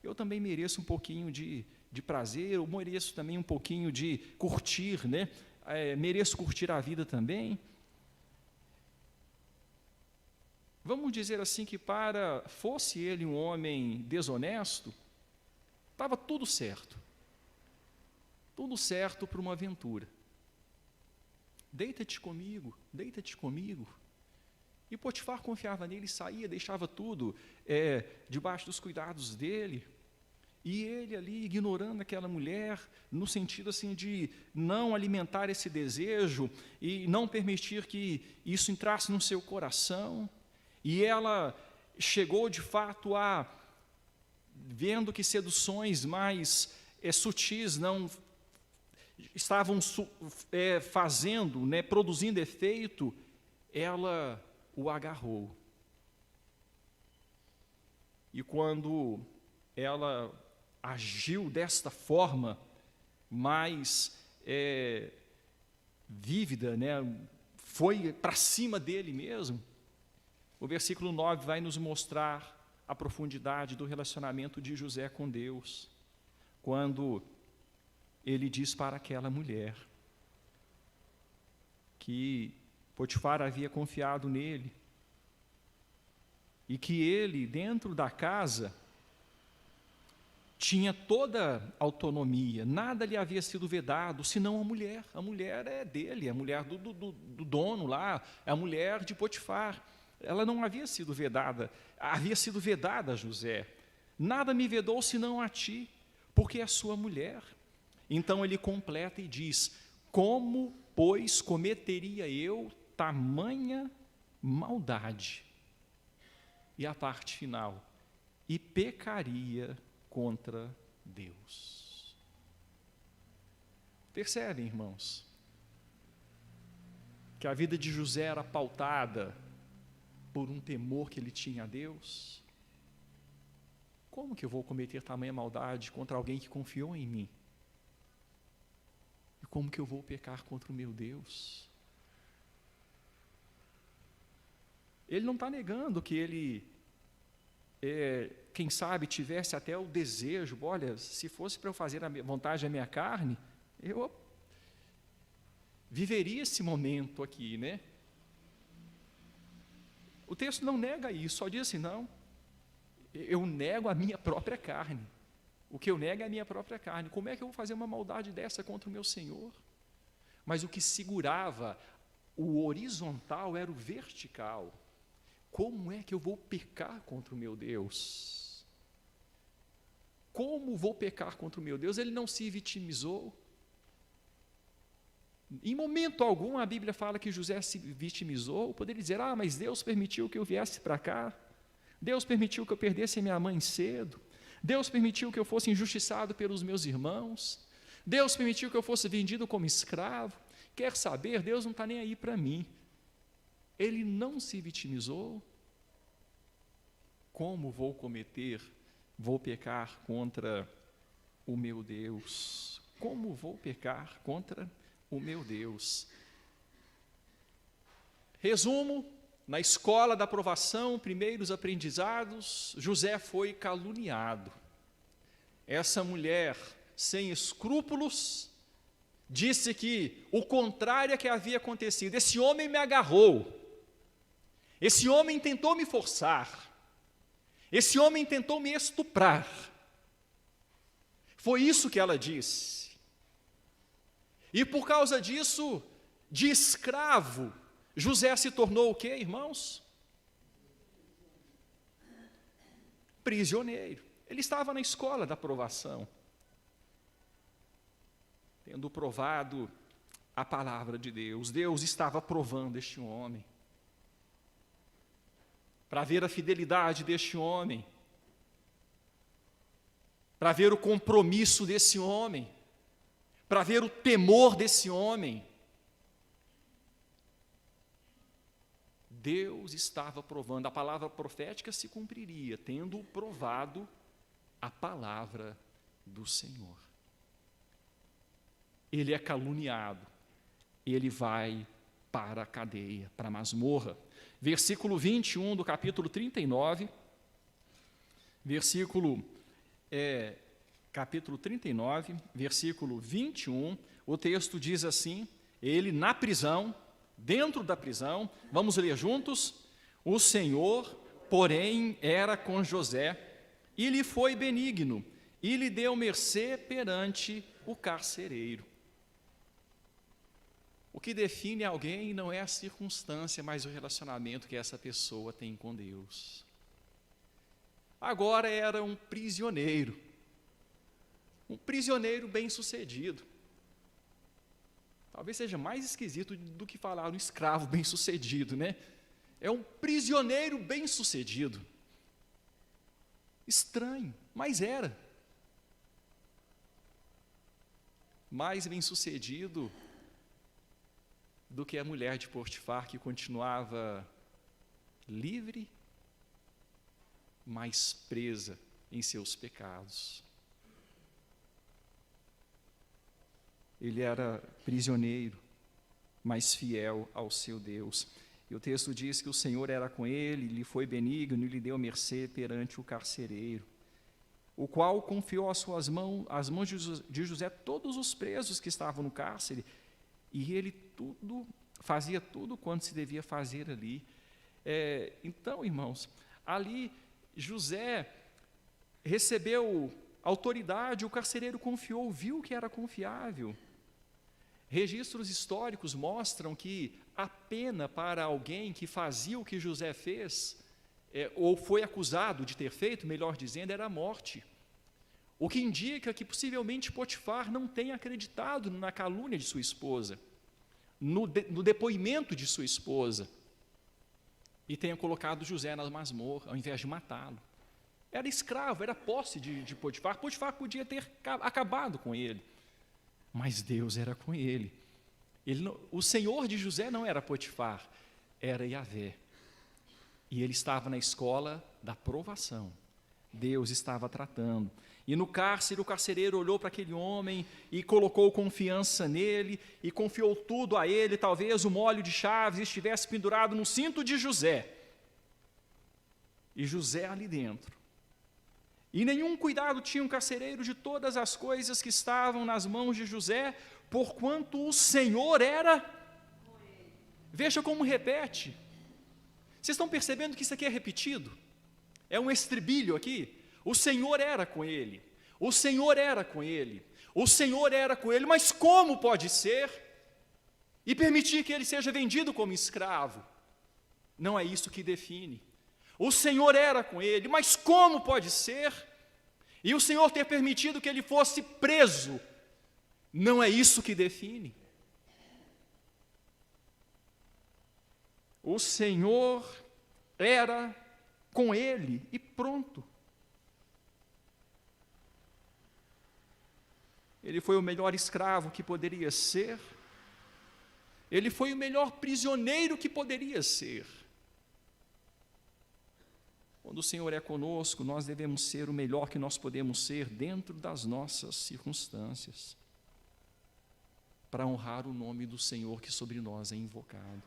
eu também mereço um pouquinho de prazer, eu mereço também um pouquinho de curtir, né? Mereço curtir a vida também. Vamos dizer assim que fosse ele um homem desonesto, estava tudo certo para uma aventura. Deita-te comigo, deita-te comigo. E Potifar confiava nele, saía, deixava tudo debaixo dos cuidados dele, e ele ali ignorando aquela mulher, no sentido assim de não alimentar esse desejo, e não permitir que isso entrasse no seu coração, e ela chegou de fato vendo que seduções mais sutis não estavam fazendo, né, produzindo efeito, ela o agarrou. E quando ela agiu desta forma, mais vívida, né, foi para cima dele mesmo, o versículo 9 vai nos mostrar a profundidade do relacionamento de José com Deus, quando ele diz para aquela mulher que Potifar havia confiado nele e que ele, dentro da casa, tinha toda a autonomia, nada lhe havia sido vedado, senão a mulher. A mulher é dele, a mulher do dono lá, a mulher de Potifar. Ela não havia sido vedada, havia sido vedada a José. Nada me vedou senão a ti, porque é sua mulher. Então ele completa e diz, como, pois, cometeria eu tamanha maldade? E a parte final, e pecaria contra Deus. Percebem, irmãos, que a vida de José era pautada por um temor que ele tinha a Deus? Como que eu vou cometer tamanha maldade contra alguém que confiou em mim? E como que eu vou pecar contra o meu Deus? Ele não está negando que ele, quem sabe, tivesse até o desejo, olha, se fosse para eu fazer a vontade da minha carne, eu viveria esse momento aqui, né? O texto não nega isso, só diz assim, não, eu nego a minha própria carne. O que eu nego é a minha própria carne. Como é que eu vou fazer uma maldade dessa contra o meu Senhor? Mas o que segurava o horizontal era o vertical. Como é que eu vou pecar contra o meu Deus? Como vou pecar contra o meu Deus? Ele não se vitimizou. Em momento algum a Bíblia fala que José se vitimizou. Poderia dizer, mas Deus permitiu que eu viesse para cá. Deus permitiu que eu perdesse minha mãe cedo. Deus permitiu que eu fosse injustiçado pelos meus irmãos. Deus permitiu que eu fosse vendido como escravo. Quer saber? Deus não está nem aí para mim. Ele não se vitimizou. Como vou pecar contra o meu Deus? Como vou pecar contra o meu Deus? Resumo, na escola da aprovação, primeiros aprendizados, José foi caluniado. Essa mulher, sem escrúpulos, disse que o contrário é que havia acontecido. Esse homem me agarrou, esse homem tentou me forçar, esse homem tentou me estuprar. Foi isso que ela disse. E por causa disso, de escravo, José se tornou o quê, irmãos? Prisioneiro. Ele estava na escola da aprovação, tendo provado a palavra de Deus. Deus estava provando este homem, para ver a fidelidade deste homem, para ver o compromisso desse homem, para ver o temor desse homem. Deus estava provando, a palavra profética se cumpriria, tendo provado a palavra do Senhor. Ele é caluniado, ele vai para a cadeia, para a masmorra. Versículo 21 do capítulo 39, capítulo 39, versículo 21, o texto diz assim, ele na prisão, dentro da prisão, vamos ler juntos, o Senhor, porém, era com José, e lhe foi benigno, e lhe deu mercê perante o carcereiro. O que define alguém não é a circunstância, mas o relacionamento que essa pessoa tem com Deus. Agora era um prisioneiro bem-sucedido. Talvez seja mais esquisito do que falar um escravo bem-sucedido, né? É um prisioneiro bem-sucedido. Estranho, mas era. Mais bem-sucedido do que a mulher de Potifar, que continuava livre, mas presa em seus pecados. Ele era prisioneiro, mas fiel ao seu Deus. E o texto diz que o Senhor era com ele, lhe foi benigno e lhe deu mercê perante o carcereiro, o qual confiou às mãos de José todos os presos que estavam no cárcere, e ele fazia tudo quanto se devia fazer ali. Então, irmãos, ali José recebeu autoridade, o carcereiro confiou, viu que era confiável. Registros históricos mostram que a pena para alguém que fazia o que José fez, ou foi acusado de ter feito, melhor dizendo, era a morte. O que indica que possivelmente Potifar não tenha acreditado na calúnia de sua esposa, no depoimento de sua esposa, e tenha colocado José na masmorra, ao invés de matá-lo. Era escravo, era posse de Potifar. Potifar podia ter acabado com ele, mas Deus era com ele. O senhor de José não era Potifar, era Yahvé. E ele estava na escola da provação. Deus estava tratando. E no cárcere, o carcereiro olhou para aquele homem e colocou confiança nele e confiou tudo a ele. Talvez o molho de chaves estivesse pendurado no cinto de José. E José ali dentro. E nenhum cuidado tinha um carcereiro de todas as coisas que estavam nas mãos de José, porquanto o Senhor era. Veja como repete. Vocês estão percebendo que isso aqui é repetido? É um estribilho aqui. O Senhor era com ele. O Senhor era com ele. O Senhor era com ele. Mas como pode ser? E permitir que ele seja vendido como escravo? Não é isso que define. O Senhor era com ele, mas como pode ser? E o Senhor ter permitido que ele fosse preso, não é isso que define. O Senhor era com ele e pronto. ele foi o melhor escravo que poderia ser, ele foi o melhor prisioneiro que poderia ser. Quando o Senhor é conosco, nós devemos ser o melhor que nós podemos ser dentro das nossas circunstâncias, para honrar o nome do Senhor que sobre nós é invocado.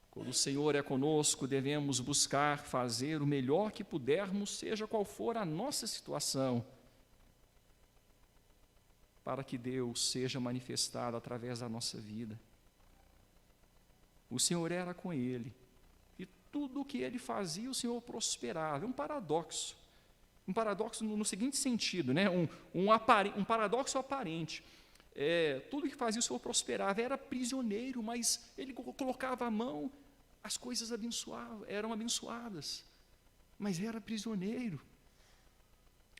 Quando o Senhor é conosco, devemos buscar fazer o melhor que pudermos, seja qual for a nossa situação, para que Deus seja manifestado através da nossa vida. O Senhor era com ele, e tudo o que ele fazia, o Senhor prosperava. É um paradoxo no seguinte sentido, né? um paradoxo aparente. Tudo que fazia o Senhor prosperava, era prisioneiro, mas ele colocava a mão, as coisas eram abençoadas, mas era prisioneiro.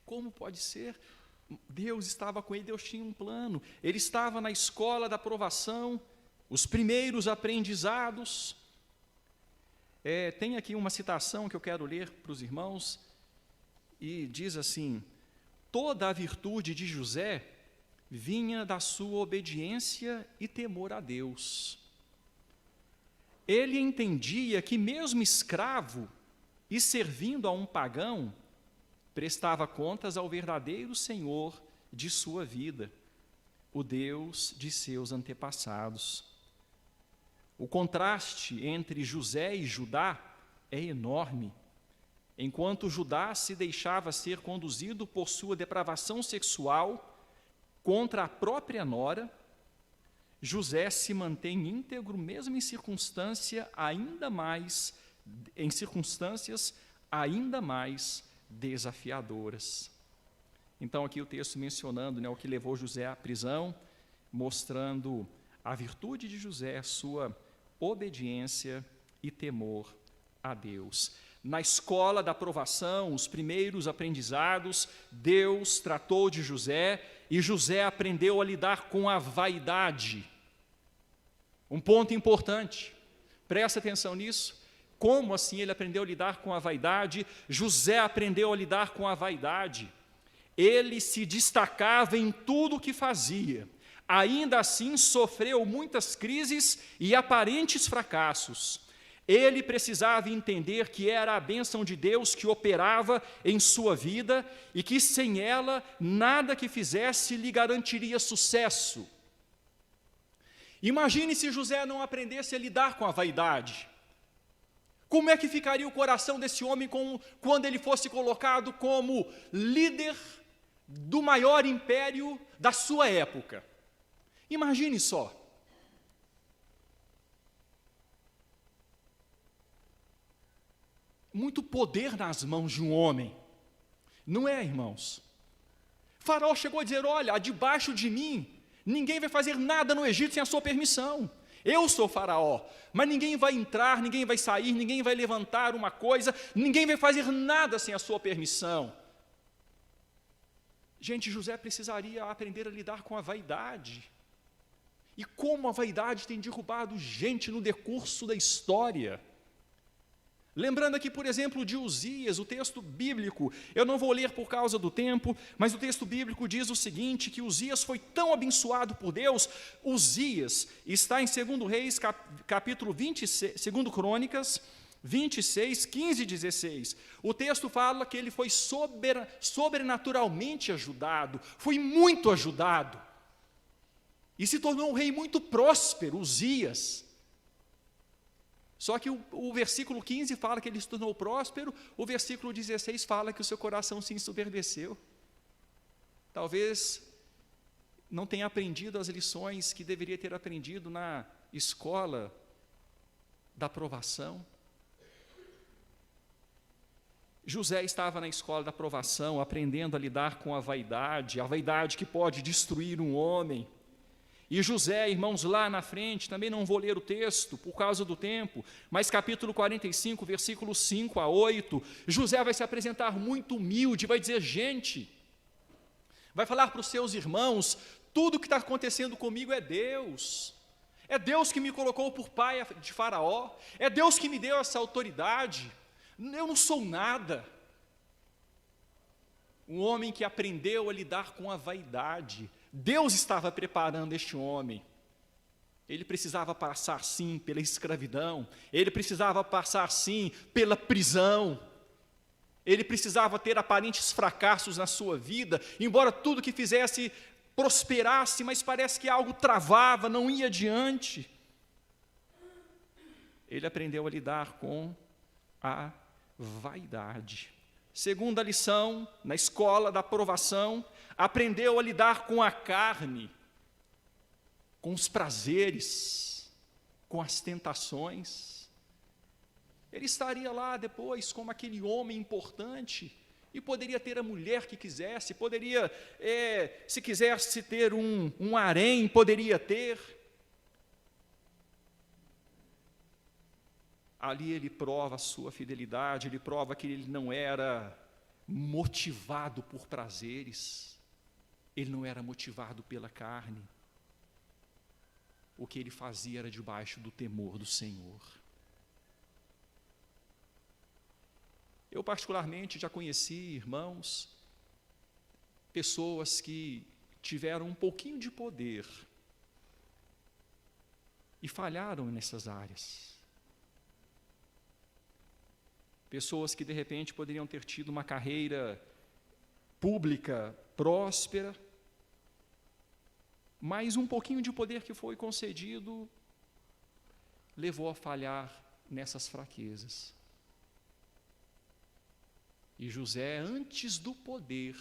Como pode ser? Deus estava com ele, Deus tinha um plano. Ele estava na escola da provação, os primeiros aprendizados. Tem aqui uma citação que eu quero ler para os irmãos, e diz assim: toda a virtude de José vinha da sua obediência e temor a Deus. Ele entendia que mesmo escravo e servindo a um pagão, prestava contas ao verdadeiro Senhor de sua vida, o Deus de seus antepassados. O contraste entre José e Judá é enorme. Enquanto Judá se deixava ser conduzido por sua depravação sexual contra a própria nora, José se mantém íntegro mesmo em circunstâncias ainda mais desafiadoras. Então aqui o texto mencionando, o que levou José à prisão, mostrando a virtude de José, sua obediência e temor a Deus. Na escola da provação, os primeiros aprendizados, Deus tratou de José, e José aprendeu a lidar com a vaidade. Um ponto importante, presta atenção nisso. Como assim ele aprendeu a lidar com a vaidade? José aprendeu a lidar com a vaidade. Ele se destacava em tudo o que fazia. Ainda assim, sofreu muitas crises e aparentes fracassos. Ele precisava entender que era a bênção de Deus que operava em sua vida e que sem ela, nada que fizesse lhe garantiria sucesso. Imagine se José não aprendesse a lidar com a vaidade. Como é que ficaria o coração desse homem quando ele fosse colocado como líder do maior império da sua época? Imagine só. Muito poder nas mãos de um homem, não é, irmãos? Faraó chegou a dizer: olha, debaixo de mim, ninguém vai fazer nada no Egito sem a sua permissão. Eu sou Faraó, mas ninguém vai entrar, ninguém vai sair, ninguém vai levantar uma coisa, ninguém vai fazer nada sem a sua permissão. Gente, José precisaria aprender a lidar com a vaidade. E como a vaidade tem derrubado gente no decurso da história. Lembrando aqui, por exemplo, de Uzias, o texto bíblico, eu não vou ler por causa do tempo, mas o texto bíblico diz o seguinte, que Uzias foi tão abençoado por Deus. Uzias está em 2 Reis, capítulo 26, 2 Crônicas, 26, 15 e 16. O texto fala que ele foi sobrenaturalmente ajudado, foi muito ajudado, e se tornou um rei muito próspero, Uzias. Só que o versículo 15 fala que ele se tornou próspero, o versículo 16 fala que o seu coração se ensoberbeceu. Talvez não tenha aprendido as lições que deveria ter aprendido na escola da provação. José estava na escola da provação, aprendendo a lidar com a vaidade que pode destruir um homem. E José, irmãos, lá na frente, também não vou ler o texto por causa do tempo, mas capítulo 45, versículos 5 a 8, José vai se apresentar muito humilde, vai dizer: gente, vai falar para os seus irmãos, tudo que está acontecendo comigo é Deus que me colocou por pai de Faraó, é Deus que me deu essa autoridade, eu não sou nada. um homem que aprendeu a lidar com a vaidade. Deus estava preparando este homem. Ele precisava passar, sim, pela escravidão. Ele precisava passar, sim, pela prisão. Ele precisava ter aparentes fracassos na sua vida, embora tudo que fizesse prosperasse, mas parece que algo travava, não ia adiante. Ele aprendeu a lidar com a vaidade. Segunda lição, na escola da aprovação, aprendeu a lidar com a carne, com os prazeres, com as tentações. Ele estaria lá depois como aquele homem importante e poderia ter a mulher que quisesse, poderia, se quisesse ter um harém, poderia ter. Ali ele prova a sua fidelidade, ele prova que ele não era motivado por prazeres, ele não era motivado pela carne. O que ele fazia era debaixo do temor do Senhor. Eu particularmente já conheci, irmãos, pessoas que tiveram um pouquinho de poder e falharam nessas áreas. Pessoas que de repente poderiam ter tido uma carreira pública próspera, mas um pouquinho de poder que foi concedido levou a falhar nessas fraquezas. E José, antes do poder,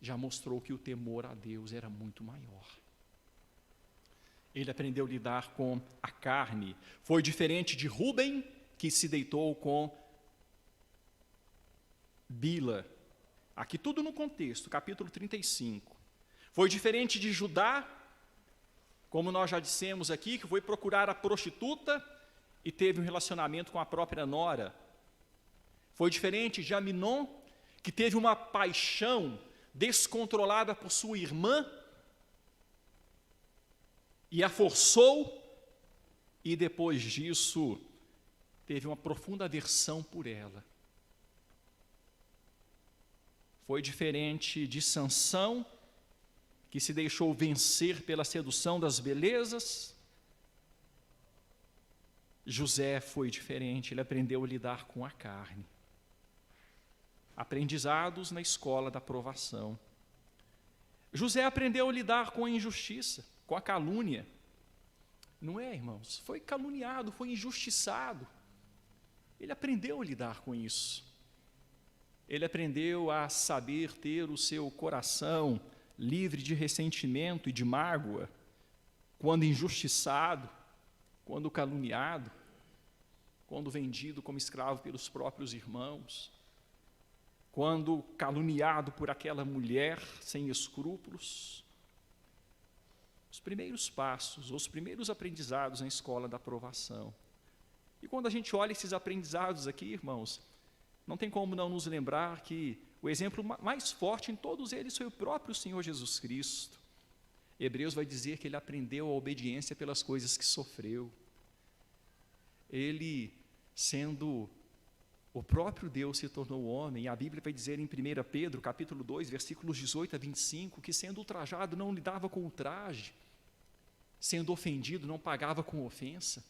já mostrou que o temor a Deus era muito maior. Ele aprendeu a lidar com a carne. Foi diferente de Rúben, que se deitou com Bila. Aqui tudo no contexto, capítulo 35. Foi diferente de Judá, como nós já dissemos aqui, que foi procurar a prostituta e teve um relacionamento com a própria nora. Foi diferente de Aminon, que teve uma paixão descontrolada por sua irmã e a forçou, e depois disso teve uma profunda aversão por ela. Foi diferente de Sansão, que se deixou vencer pela sedução das belezas. José foi diferente, ele aprendeu a lidar com a carne. Aprendizados na escola da provação. José aprendeu a lidar com a injustiça, com a calúnia. Não é, irmãos? Foi caluniado, foi injustiçado. Ele aprendeu a lidar com isso. Ele aprendeu a saber ter o seu coração livre de ressentimento e de mágoa, quando injustiçado, quando caluniado, quando vendido como escravo pelos próprios irmãos, quando caluniado por aquela mulher sem escrúpulos. Os primeiros passos, os primeiros aprendizados na escola da aprovação. E quando a gente olha esses aprendizados aqui, irmãos, não tem como não nos lembrar que o exemplo mais forte em todos eles foi o próprio Senhor Jesus Cristo. Hebreus vai dizer que ele aprendeu a obediência pelas coisas que sofreu. Ele, sendo o próprio Deus, se tornou homem, e a Bíblia vai dizer em 1 Pedro, capítulo 2, versículos 18 a 25, que sendo ultrajado não lidava com ultraje, sendo ofendido não pagava com ofensa.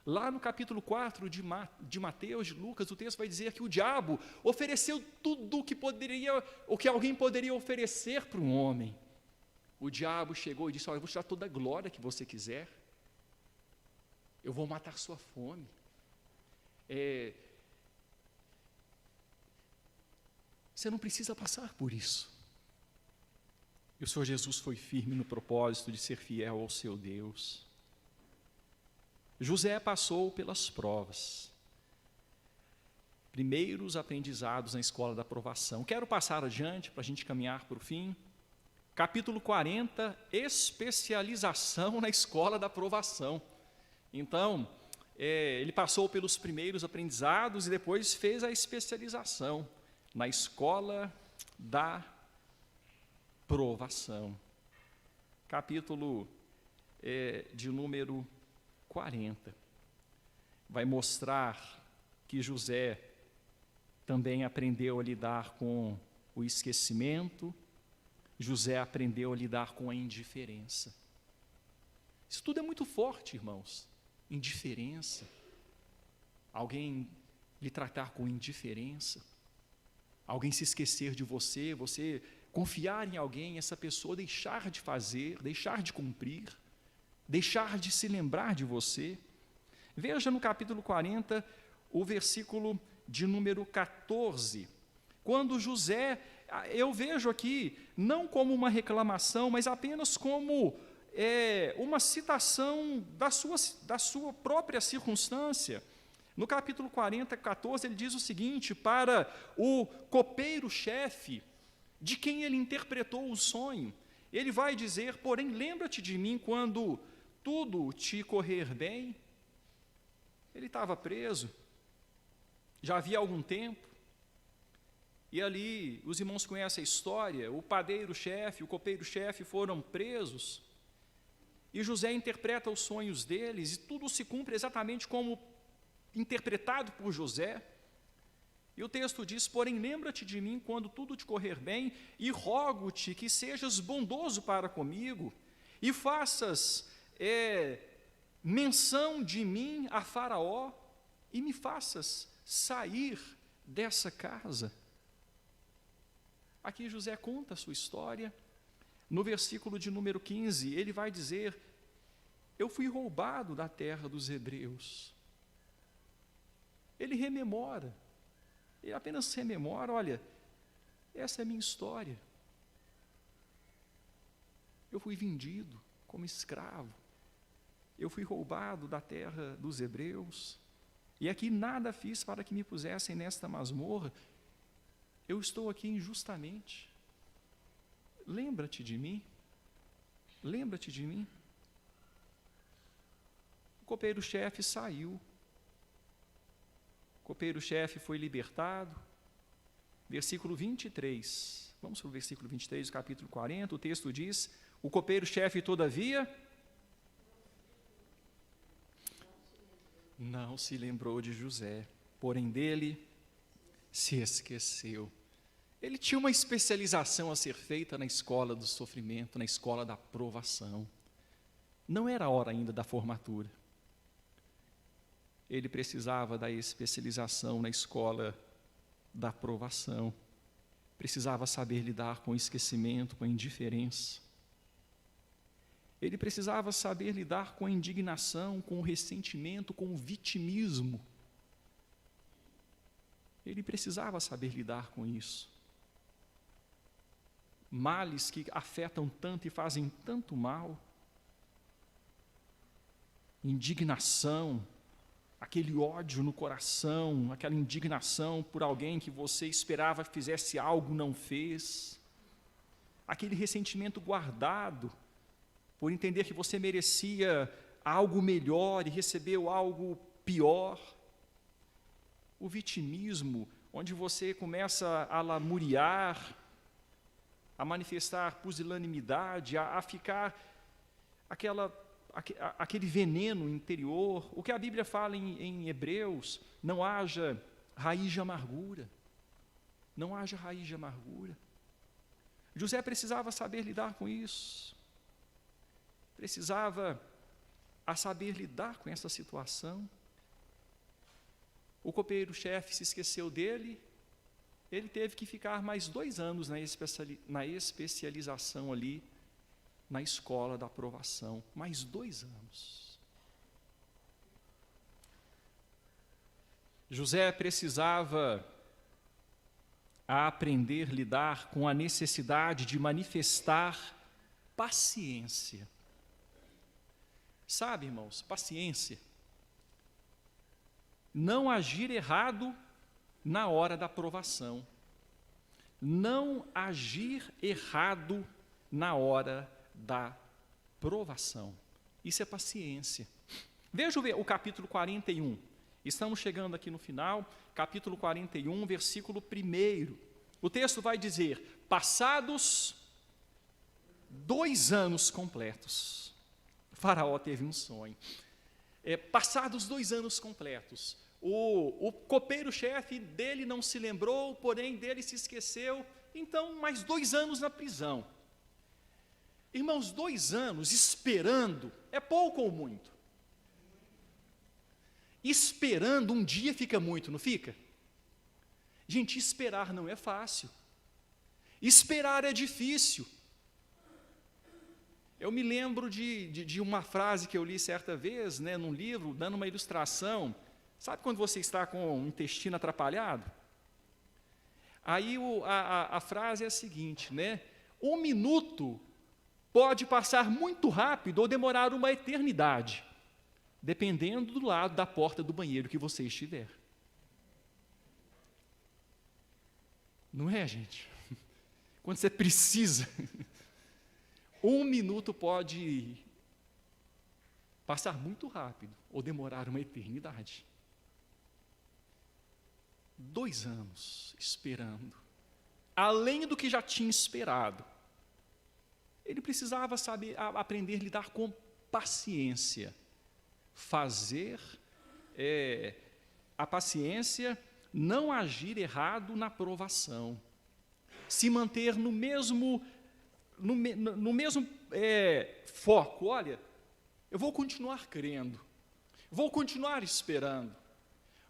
Lá no capítulo 4 de Mateus, de Lucas, o texto vai dizer que o diabo ofereceu tudo o que alguém poderia oferecer para um homem. O diabo chegou e disse: olha, eu vou te dar toda a glória que você quiser, eu vou matar sua fome. Você não precisa passar por isso. E o Senhor Jesus foi firme no propósito de ser fiel ao seu Deus. José passou pelas provas. Primeiros aprendizados na escola da aprovação. Quero passar adiante para a gente caminhar para o fim. Capítulo 40, especialização na escola da aprovação. Então, ele passou pelos primeiros aprendizados e depois fez a especialização na escola da provação. Capítulo de número 40. Vai mostrar que José também aprendeu a lidar com o esquecimento, José aprendeu a lidar com a indiferença. Isso tudo é muito forte, irmãos. Indiferença. Alguém lhe tratar com indiferença. Alguém se esquecer de você, você confiar em alguém, essa pessoa deixar de fazer, deixar de cumprir, deixar de se lembrar de você. Veja no capítulo 40, o versículo de número 14. Quando José, eu vejo aqui, não como uma reclamação, mas apenas como uma citação da sua própria circunstância. No capítulo 40, 14, ele diz o seguinte: para o copeiro-chefe, de quem ele interpretou o sonho, ele vai dizer: porém, lembra-te de mim quando tudo te correr bem. Ele estava preso, já havia algum tempo, e ali, os irmãos conhecem a história, o padeiro-chefe, o copeiro-chefe foram presos, e José interpreta os sonhos deles, e tudo se cumpre exatamente como interpretado por José. E o texto diz: porém, lembra-te de mim quando tudo te correr bem, e rogo-te que sejas bondoso para comigo, e faças menção de mim a Faraó, e me faças sair dessa casa. Aqui José conta a sua história. No versículo de número 15, ele vai dizer: eu fui roubado da terra dos hebreus. Ele rememora, ele apenas rememora: olha, essa é a minha história. Eu fui vendido como escravo, eu fui roubado da terra dos hebreus, e aqui nada fiz para que me pusessem nesta masmorra, eu estou aqui injustamente. Lembra-te de mim, lembra-te de mim. O copeiro-chefe saiu, o copeiro-chefe foi libertado. Versículo 23, vamos para o versículo 23 do capítulo 40, o texto diz: o copeiro-chefe, todavia, não se lembrou de José, porém dele se esqueceu. Ele tinha uma especialização a ser feita na escola do sofrimento, na escola da provação. Não era a hora ainda da formatura. Ele precisava da especialização na escola da provação. Precisava saber lidar com o esquecimento, com a indiferença. Ele precisava saber lidar com a indignação, com o ressentimento, com o vitimismo. Ele precisava saber lidar com isso. Males que afetam tanto e fazem tanto mal. Indignação, aquele ódio no coração, aquela indignação por alguém que você esperava que fizesse algo, não fez. Aquele ressentimento guardado, por entender que você merecia algo melhor e recebeu algo pior. O vitimismo, onde você começa a lamuriar, a manifestar pusilanimidade, a ficar aquele veneno interior. O que a Bíblia fala em Hebreus: não haja raiz de amargura. Não haja raiz de amargura. José precisava saber lidar com isso. Precisava saber lidar com essa situação. O copeiro-chefe se esqueceu dele. Ele teve que ficar mais 2 anos na especialização ali, na escola da aprovação. Mais 2 anos. José precisava aprender a lidar com a necessidade de manifestar paciência. Sabe, irmãos, paciência. Não agir errado na hora da provação. Não agir errado na hora da provação. Isso é paciência. Veja o capítulo 41. Estamos chegando aqui no final, capítulo 41, versículo 1. O texto vai dizer: passados 2 anos completos, Faraó teve um sonho. Passados 2 anos completos, o copeiro-chefe dele não se lembrou, porém dele se esqueceu, então mais 2 anos na prisão. Irmãos, 2 anos esperando é pouco ou muito? Esperando um dia fica muito, não fica? Gente, esperar não é fácil. Esperar é difícil. Eu me lembro de uma frase que eu li certa vez, né, num livro, dando uma ilustração. Sabe quando você está com o intestino atrapalhado? Aí a frase é a seguinte, né? 1 minuto pode passar muito rápido ou demorar uma eternidade, dependendo do lado da porta do banheiro que você estiver. Não é, gente? Quando você precisa, 1 minuto pode passar muito rápido ou demorar uma eternidade. 2 anos esperando, além do que já tinha esperado. Ele precisava saber, aprender a lidar com paciência. Fazer a paciência, não agir errado na provação. Se manter no mesmo foco. Olha, eu vou continuar crendo, vou continuar esperando,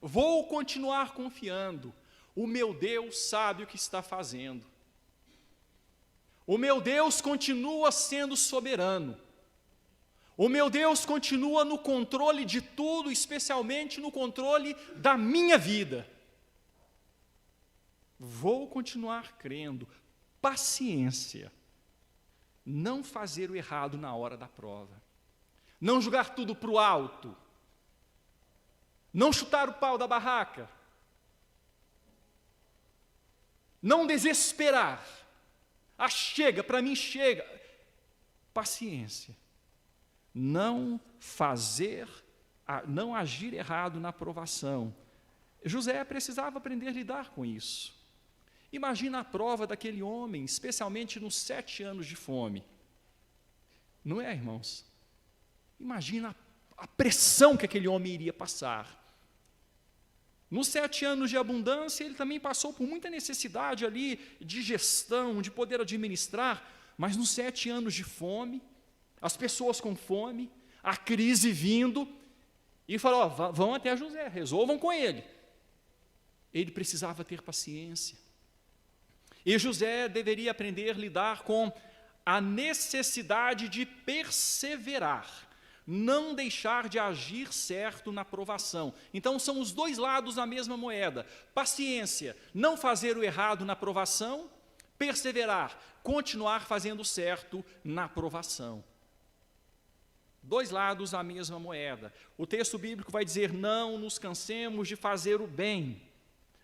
vou continuar confiando. O meu Deus sabe o que está fazendo. O meu Deus continua sendo soberano. O meu Deus continua no controle de tudo, especialmente no controle da minha vida. Vou continuar crendo. Paciência. Não fazer o errado na hora da prova. Não jogar tudo para o alto. Não chutar o pau da barraca. Não desesperar. Chega, para mim chega. Paciência. Não agir errado na provação. José precisava aprender a lidar com isso. Imagina a prova daquele homem, especialmente nos 7 anos de fome. Não é, irmãos? Imagina a pressão que aquele homem iria passar. Nos 7 anos de abundância, ele também passou por muita necessidade ali de gestão, de poder administrar, mas nos 7 anos de fome, as pessoas com fome, a crise vindo, e falou, vão até José, resolvam com ele. Ele precisava ter paciência. E José deveria aprender a lidar com a necessidade de perseverar, não deixar de agir certo na provação. Então, são os 2 lados da mesma moeda. Paciência, não fazer o errado na provação, perseverar, continuar fazendo certo na provação. 2 lados da mesma moeda. O texto bíblico vai dizer, não nos cansemos de fazer o bem.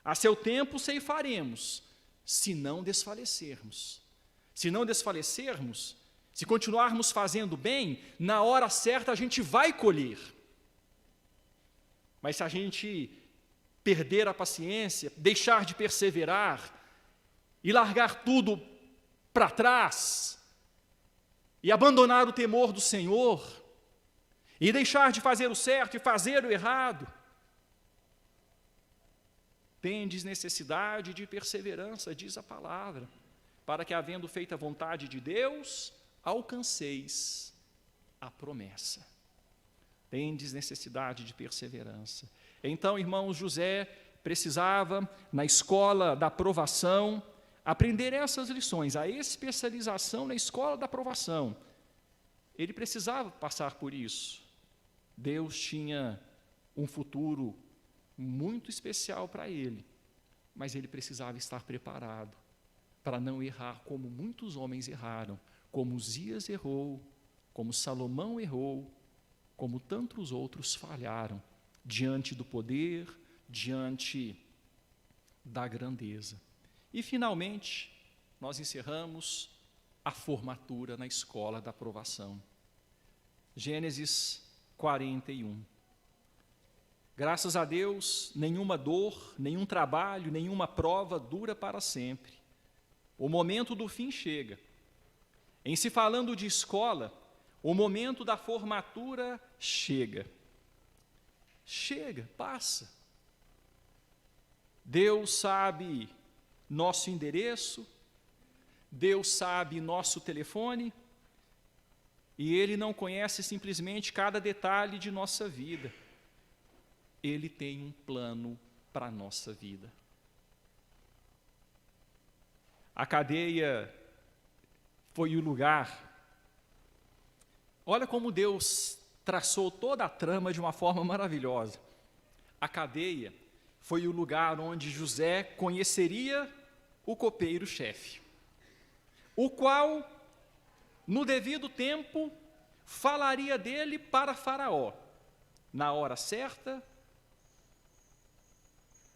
A seu tempo ceifaremos, se não desfalecermos. Se não desfalecermos, se continuarmos fazendo bem, na hora certa a gente vai colher. Mas se a gente perder a paciência, deixar de perseverar e largar tudo para trás e abandonar o temor do Senhor e deixar de fazer o certo e fazer o errado, tendes necessidade de perseverança, diz a palavra, para que, havendo feito a vontade de Deus, alcanceis a promessa. Tendes necessidade de perseverança. Então, irmãos, José precisava, na escola da provação, aprender essas lições, a especialização na escola da provação. Ele precisava passar por isso. Deus tinha um futuro muito especial para ele, mas ele precisava estar preparado para não errar como muitos homens erraram, como Uzias errou, como Salomão errou, como tantos outros falharam, diante do poder, diante da grandeza. E, finalmente, nós encerramos a formatura na escola da aprovação. Gênesis 41. Graças a Deus, nenhuma dor, nenhum trabalho, nenhuma prova dura para sempre. O momento do fim chega. Em se falando de escola, o momento da formatura chega. Chega, passa. Deus sabe nosso endereço, Deus sabe nosso telefone e Ele não conhece simplesmente cada detalhe de nossa vida. Ele tem um plano para a nossa vida. A cadeia foi o lugar. Olha como Deus traçou toda a trama de uma forma maravilhosa. A cadeia foi o lugar onde José conheceria o copeiro-chefe, o qual, no devido tempo, falaria dele para Faraó, na hora certa,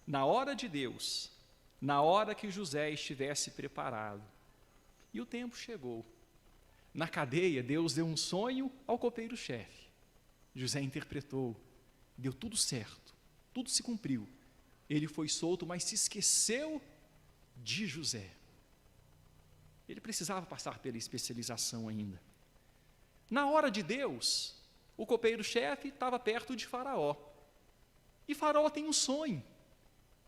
na hora de Deus, na hora que José estivesse preparado. E o tempo chegou. Na cadeia, Deus deu um sonho ao copeiro-chefe. José interpretou, deu tudo certo, tudo se cumpriu. Ele foi solto, mas se esqueceu de José. Ele precisava passar pela especialização ainda. Na hora de Deus, o copeiro-chefe estava perto de Faraó. E Faraó tem um sonho.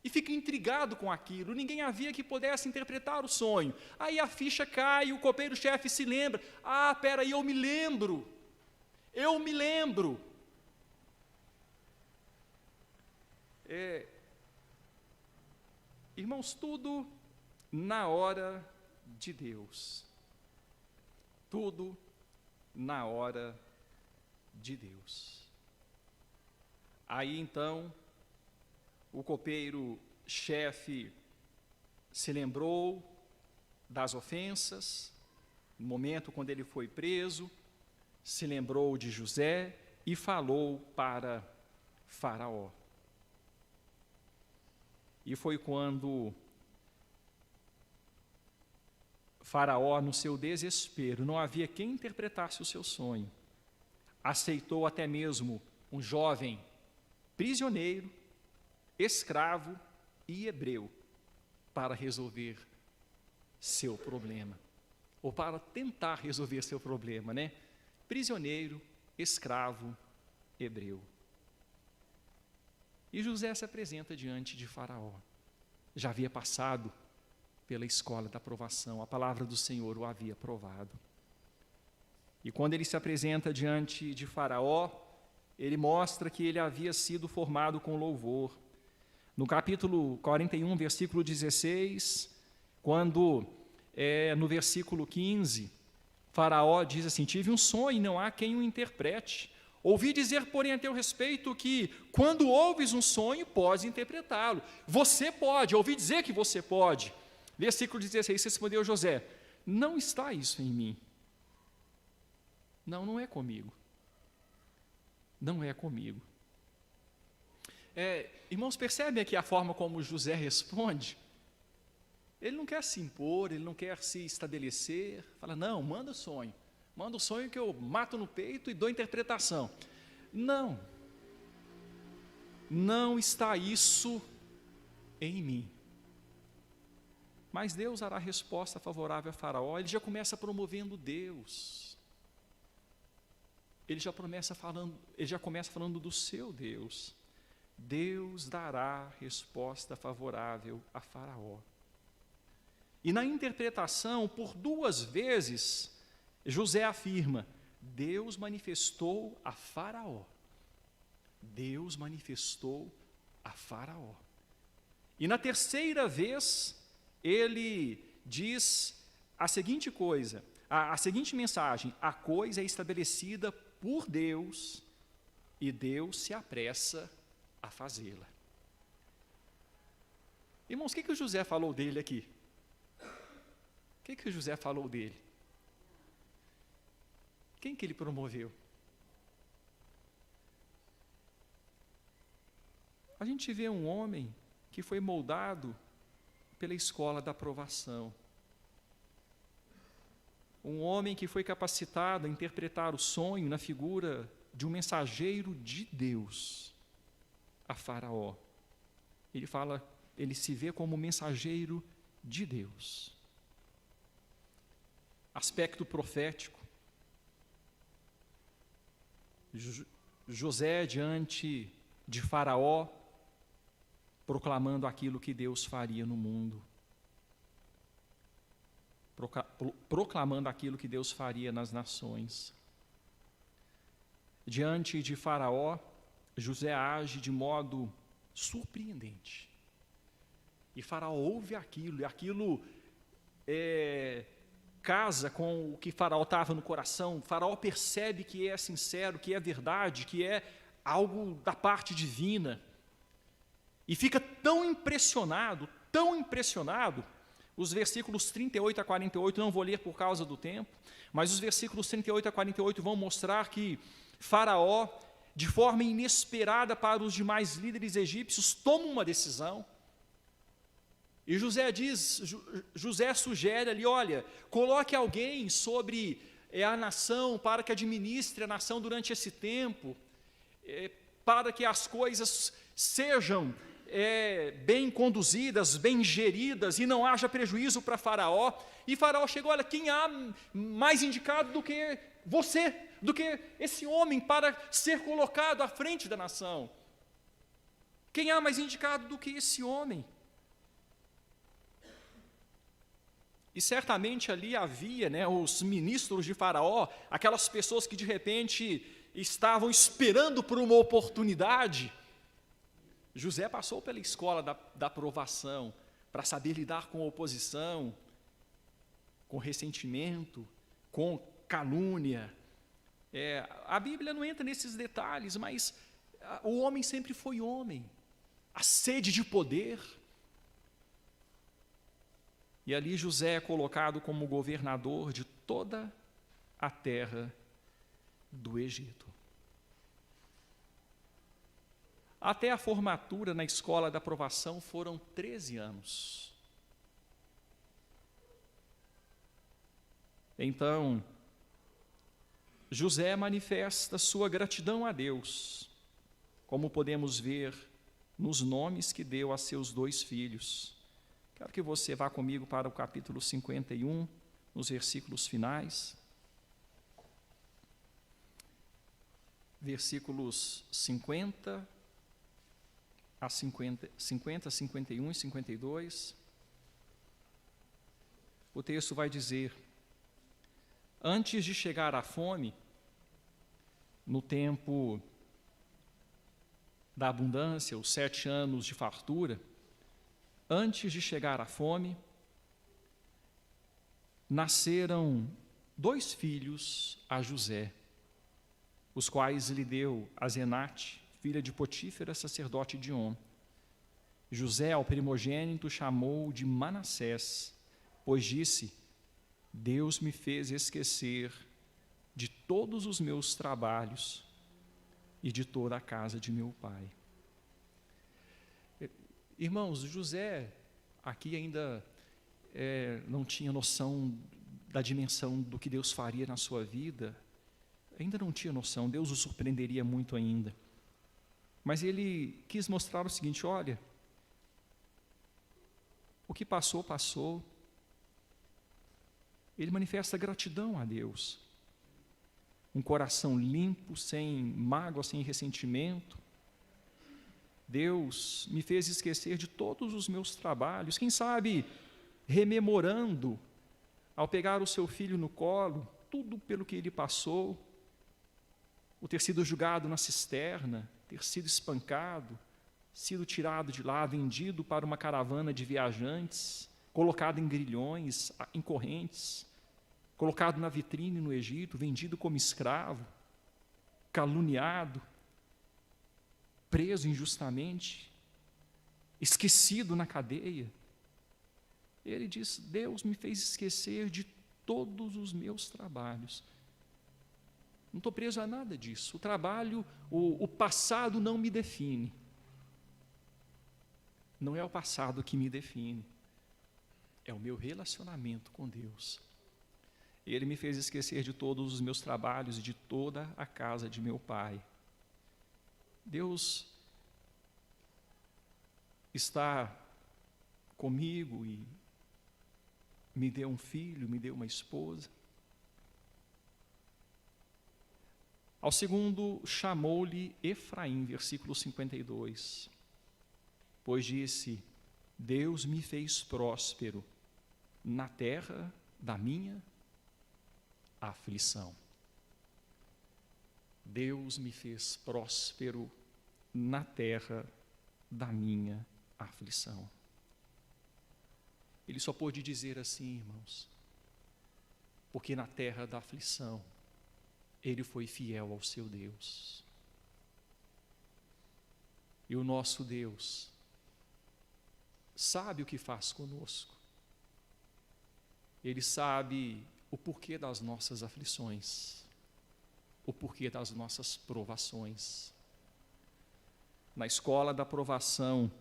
E fica intrigado com aquilo. Ninguém havia que pudesse interpretar o sonho. Aí a ficha cai, o copeiro-chefe se lembra. Ah, peraí, eu me lembro. Irmãos, tudo na hora de Deus. Tudo na hora de Deus. Aí então, o copeiro-chefe se lembrou das ofensas, no momento quando ele foi preso, se lembrou de José e falou para Faraó. E foi quando Faraó, no seu desespero, não havia quem interpretasse o seu sonho, aceitou até mesmo um jovem prisioneiro, escravo e hebreu para resolver seu problema, ou para tentar resolver seu problema, né? Prisioneiro, escravo, hebreu. E José se apresenta diante de Faraó. Já havia passado pela escola da provação, a palavra do Senhor o havia provado. E quando ele se apresenta diante de Faraó, ele mostra que ele havia sido formado com louvor. No capítulo 41, versículo 16, quando no versículo 15, Faraó diz assim: tive um sonho e não há quem o interprete. Ouvi dizer, porém, a teu respeito que, quando ouves um sonho, podes interpretá-lo. Você pode, ouvi dizer que você pode. Versículo 16, respondeu José: não está isso em mim. Não é comigo. Não é comigo. Irmãos, percebem aqui a forma como José responde? Ele não quer se impor, ele não quer se estabelecer. Fala, não, manda o sonho. Manda o sonho que eu mato no peito e dou interpretação. Não está isso em mim. Mas Deus dará resposta favorável a Faraó. Ele já começa promovendo Deus. Ele já começa falando do seu Deus. Deus dará resposta favorável a Faraó. E na interpretação, por 2 vezes, José afirma: Deus manifestou a Faraó. Deus manifestou a Faraó. E na 3ª vez, ele diz a seguinte coisa, a seguinte mensagem: a coisa é estabelecida por Deus e Deus se apressa a fazê-la. Irmãos, o que o José falou dele aqui? O que o José falou dele? Quem que ele promoveu? A gente vê um homem que foi moldado pela escola da aprovação. Um homem que foi capacitado a interpretar o sonho na figura de um mensageiro de Deus a Faraó. Ele se vê como mensageiro de Deus. Aspecto profético. José diante de Faraó, proclamando aquilo que Deus faria no mundo. proclamando aquilo que Deus faria nas nações. Diante de Faraó, José age de modo surpreendente. E Faraó ouve aquilo, e aquilo casa com o que Faraó estava no coração. Faraó percebe que é sincero, que é verdade, que é algo da parte divina. E fica tão impressionado, os versículos 38 a 48, não vou ler por causa do tempo, mas os versículos 38 a 48 vão mostrar que Faraó, de forma inesperada para os demais líderes egípcios, toma uma decisão. E José sugere ali, olha, coloque alguém sobre a nação, para que administre a nação durante esse tempo, para que as coisas sejam bem conduzidas, bem geridas, e não haja prejuízo para Faraó. E Faraó chegou, olha, quem há mais indicado do que você, do que esse homem para ser colocado à frente da nação? Quem há mais indicado do que esse homem? E certamente ali havia, os ministros de Faraó, aquelas pessoas que de repente estavam esperando por uma oportunidade. José passou pela escola da aprovação, para saber lidar com oposição, com ressentimento, com calúnia. A Bíblia não entra nesses detalhes, mas o homem sempre foi homem. A sede de poder. E ali José é colocado como governador de toda a terra do Egito. Até a formatura na escola da aprovação foram 13 anos. Então, José manifesta sua gratidão a Deus, como podemos ver nos nomes que deu a seus 2 filhos. Quero que você vá comigo para o capítulo 51, nos versículos finais. Versículos 50, 51 e 52. O texto vai dizer: antes de chegar à fome, no tempo da abundância, os 7 anos de fartura, antes de chegar à fome, nasceram 2 filhos a José, os quais lhe deu Asenate, filha de Potífera, sacerdote de On. José, ao primogênito, chamou de Manassés, pois disse: Deus me fez esquecer de todos os meus trabalhos e de toda a casa de meu pai. Irmãos, José aqui ainda não tinha noção da dimensão do que Deus faria na sua vida, ainda não tinha noção, Deus o surpreenderia muito ainda. Mas ele quis mostrar o seguinte: olha, o que passou, passou. Ele manifesta gratidão a Deus, um coração limpo, sem mágoa, sem ressentimento. Deus me fez esquecer de todos os meus trabalhos, quem sabe rememorando, ao pegar o seu filho no colo, tudo pelo que ele passou, o ter sido julgado na cisterna, ter sido espancado, sido tirado de lá, vendido para uma caravana de viajantes, colocado em grilhões, em correntes, colocado na vitrine no Egito, vendido como escravo, caluniado, preso injustamente, esquecido na cadeia. Ele diz: Deus me fez esquecer de todos os meus trabalhos. Não estou preso a nada disso. O trabalho, o passado não me define. Não é o passado que me define. É o meu relacionamento com Deus. Ele me fez esquecer de todos os meus trabalhos e de toda a casa de meu pai. Deus está comigo e me deu um filho, me deu uma esposa. Ao segundo, chamou-lhe Efraim, versículo 52. Pois disse: Deus me fez próspero na terra da minha aflição. Deus me fez próspero na terra da minha aflição. Ele só pôde dizer assim, irmãos, porque na terra da aflição, ele foi fiel ao seu Deus. E o nosso Deus sabe o que faz conosco. Ele sabe o porquê das nossas aflições, o porquê das nossas provações. Na escola da provação,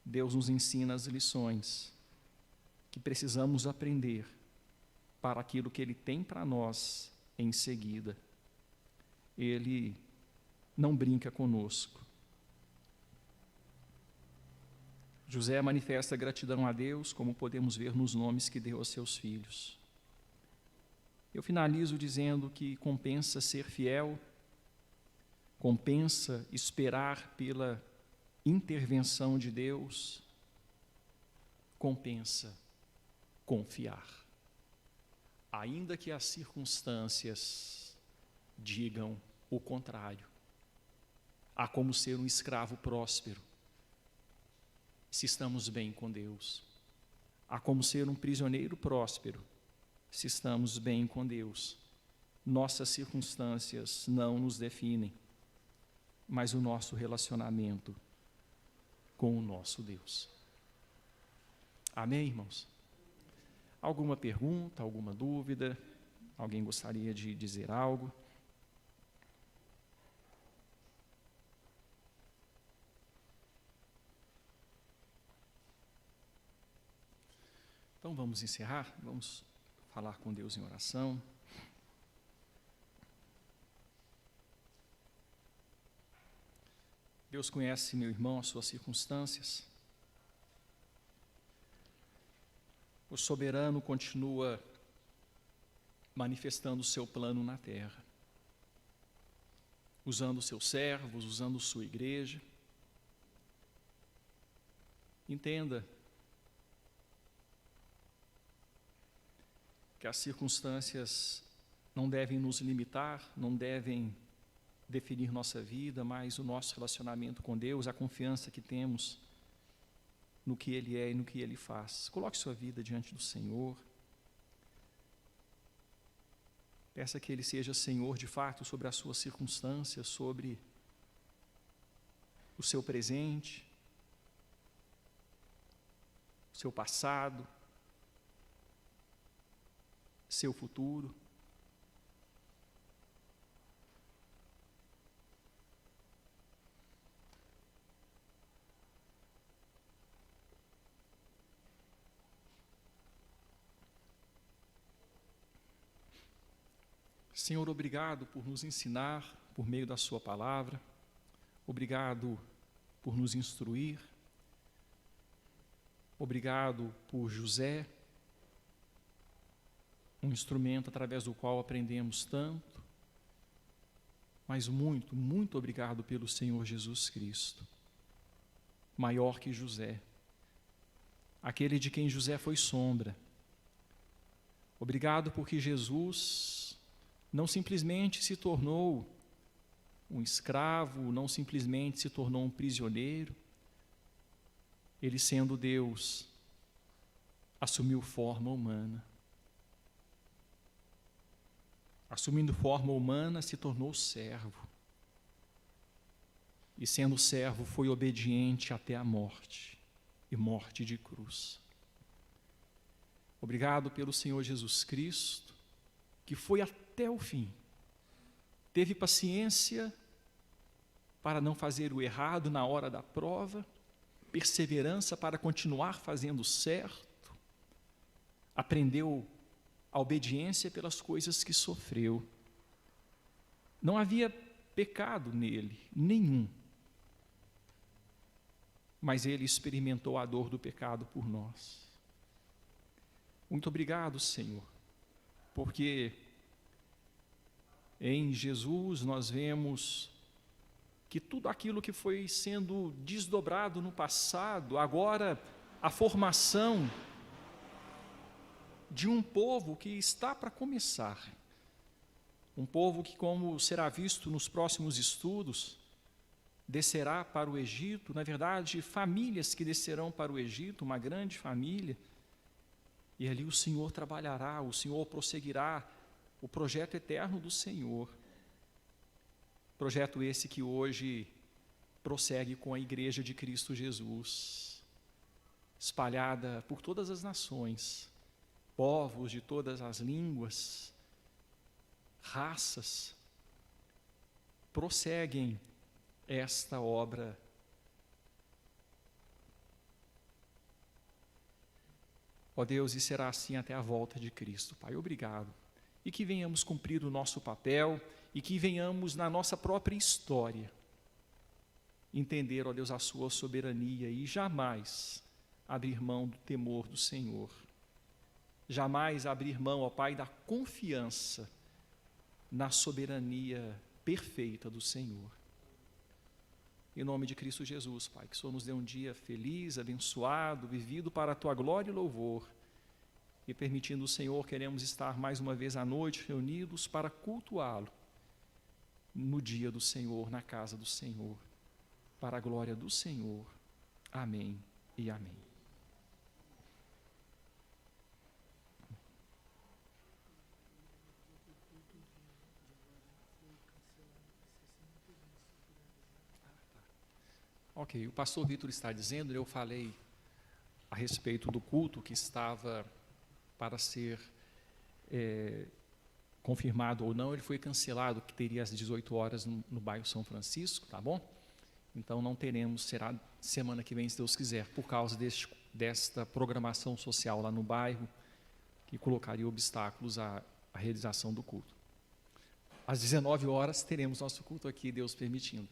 Deus nos ensina as lições que precisamos aprender para aquilo que Ele tem para nós em seguida. Ele não brinca conosco. José manifesta gratidão a Deus, como podemos ver nos nomes que deu a seus filhos. Eu finalizo dizendo que compensa ser fiel, compensa esperar pela intervenção de Deus, compensa confiar. Ainda que as circunstâncias digam o contrário. Há como ser um escravo próspero, se estamos bem com Deus. Há como ser um prisioneiro próspero, se estamos bem com Deus. Nossas circunstâncias não nos definem, mas o nosso relacionamento com o nosso Deus. Amém, irmãos? Alguma pergunta, alguma dúvida? Alguém gostaria de dizer algo? Então vamos encerrar, vamos falar com Deus em oração. Deus conhece, meu irmão, as suas circunstâncias. O soberano continua manifestando o seu plano na terra, usando seus servos, usando sua igreja. Entenda que as circunstâncias não devem nos limitar, não devem definir nossa vida, mas o nosso relacionamento com Deus, a confiança que temos no que Ele é e no que Ele faz. Coloque sua vida diante do Senhor. Peça que Ele seja Senhor de fato sobre as suas circunstâncias, sobre o seu presente, o seu passado, seu futuro. Senhor, obrigado por nos ensinar por meio da sua palavra. Obrigado por nos instruir. Obrigado por José, um instrumento através do qual aprendemos tanto. Mas muito, muito obrigado pelo Senhor Jesus Cristo, maior que José, aquele de quem José foi sombra. Obrigado porque Jesus não simplesmente se tornou um escravo, não simplesmente se tornou um prisioneiro. Ele, sendo Deus, assumiu forma humana. Assumindo forma humana, se tornou servo. E sendo servo, foi obediente até a morte, e morte de cruz. Obrigado pelo Senhor Jesus Cristo, que foi até o fim, teve paciência para não fazer o errado na hora da prova, perseverança para continuar fazendo o certo, aprendeu a obediência pelas coisas que sofreu. Não havia pecado nele, nenhum, mas ele experimentou a dor do pecado por nós. Muito obrigado, Senhor, porque em Jesus nós vemos que tudo aquilo que foi sendo desdobrado no passado, agora a formação de um povo que está para começar. Um povo que, como será visto nos próximos estudos, descerá para o Egito, na verdade, famílias que descerão para o Egito, uma grande família, e ali o Senhor trabalhará, o Senhor prosseguirá o projeto eterno do Senhor. Projeto esse que hoje prossegue com a Igreja de Cristo Jesus, espalhada por todas as nações, povos de todas as línguas, raças, prosseguem esta obra. Ó Deus, e será assim até a volta de Cristo. Pai, obrigado. E que venhamos cumprir o nosso papel e que venhamos na nossa própria história entender, ó Deus, a sua soberania e jamais abrir mão do temor do Senhor. Jamais abrir mão, ó Pai, da confiança na soberania perfeita do Senhor. Em nome de Cristo Jesus, Pai, que o Senhor nos dê um dia feliz, abençoado, vivido para a Tua glória e louvor. E permitindo o Senhor, queremos estar mais uma vez à noite reunidos para cultuá-lo no dia do Senhor, na casa do Senhor, para a glória do Senhor. Amém e amém. Ok, o pastor Vitor está dizendo, eu falei a respeito do culto que estava para ser confirmado ou não, ele foi cancelado, que teria às 18 horas no bairro São Francisco, tá bom? Então não teremos, será semana que vem, se Deus quiser, por causa desta programação social lá no bairro, que colocaria obstáculos à realização do culto. Às 19 horas teremos nosso culto aqui, Deus permitindo.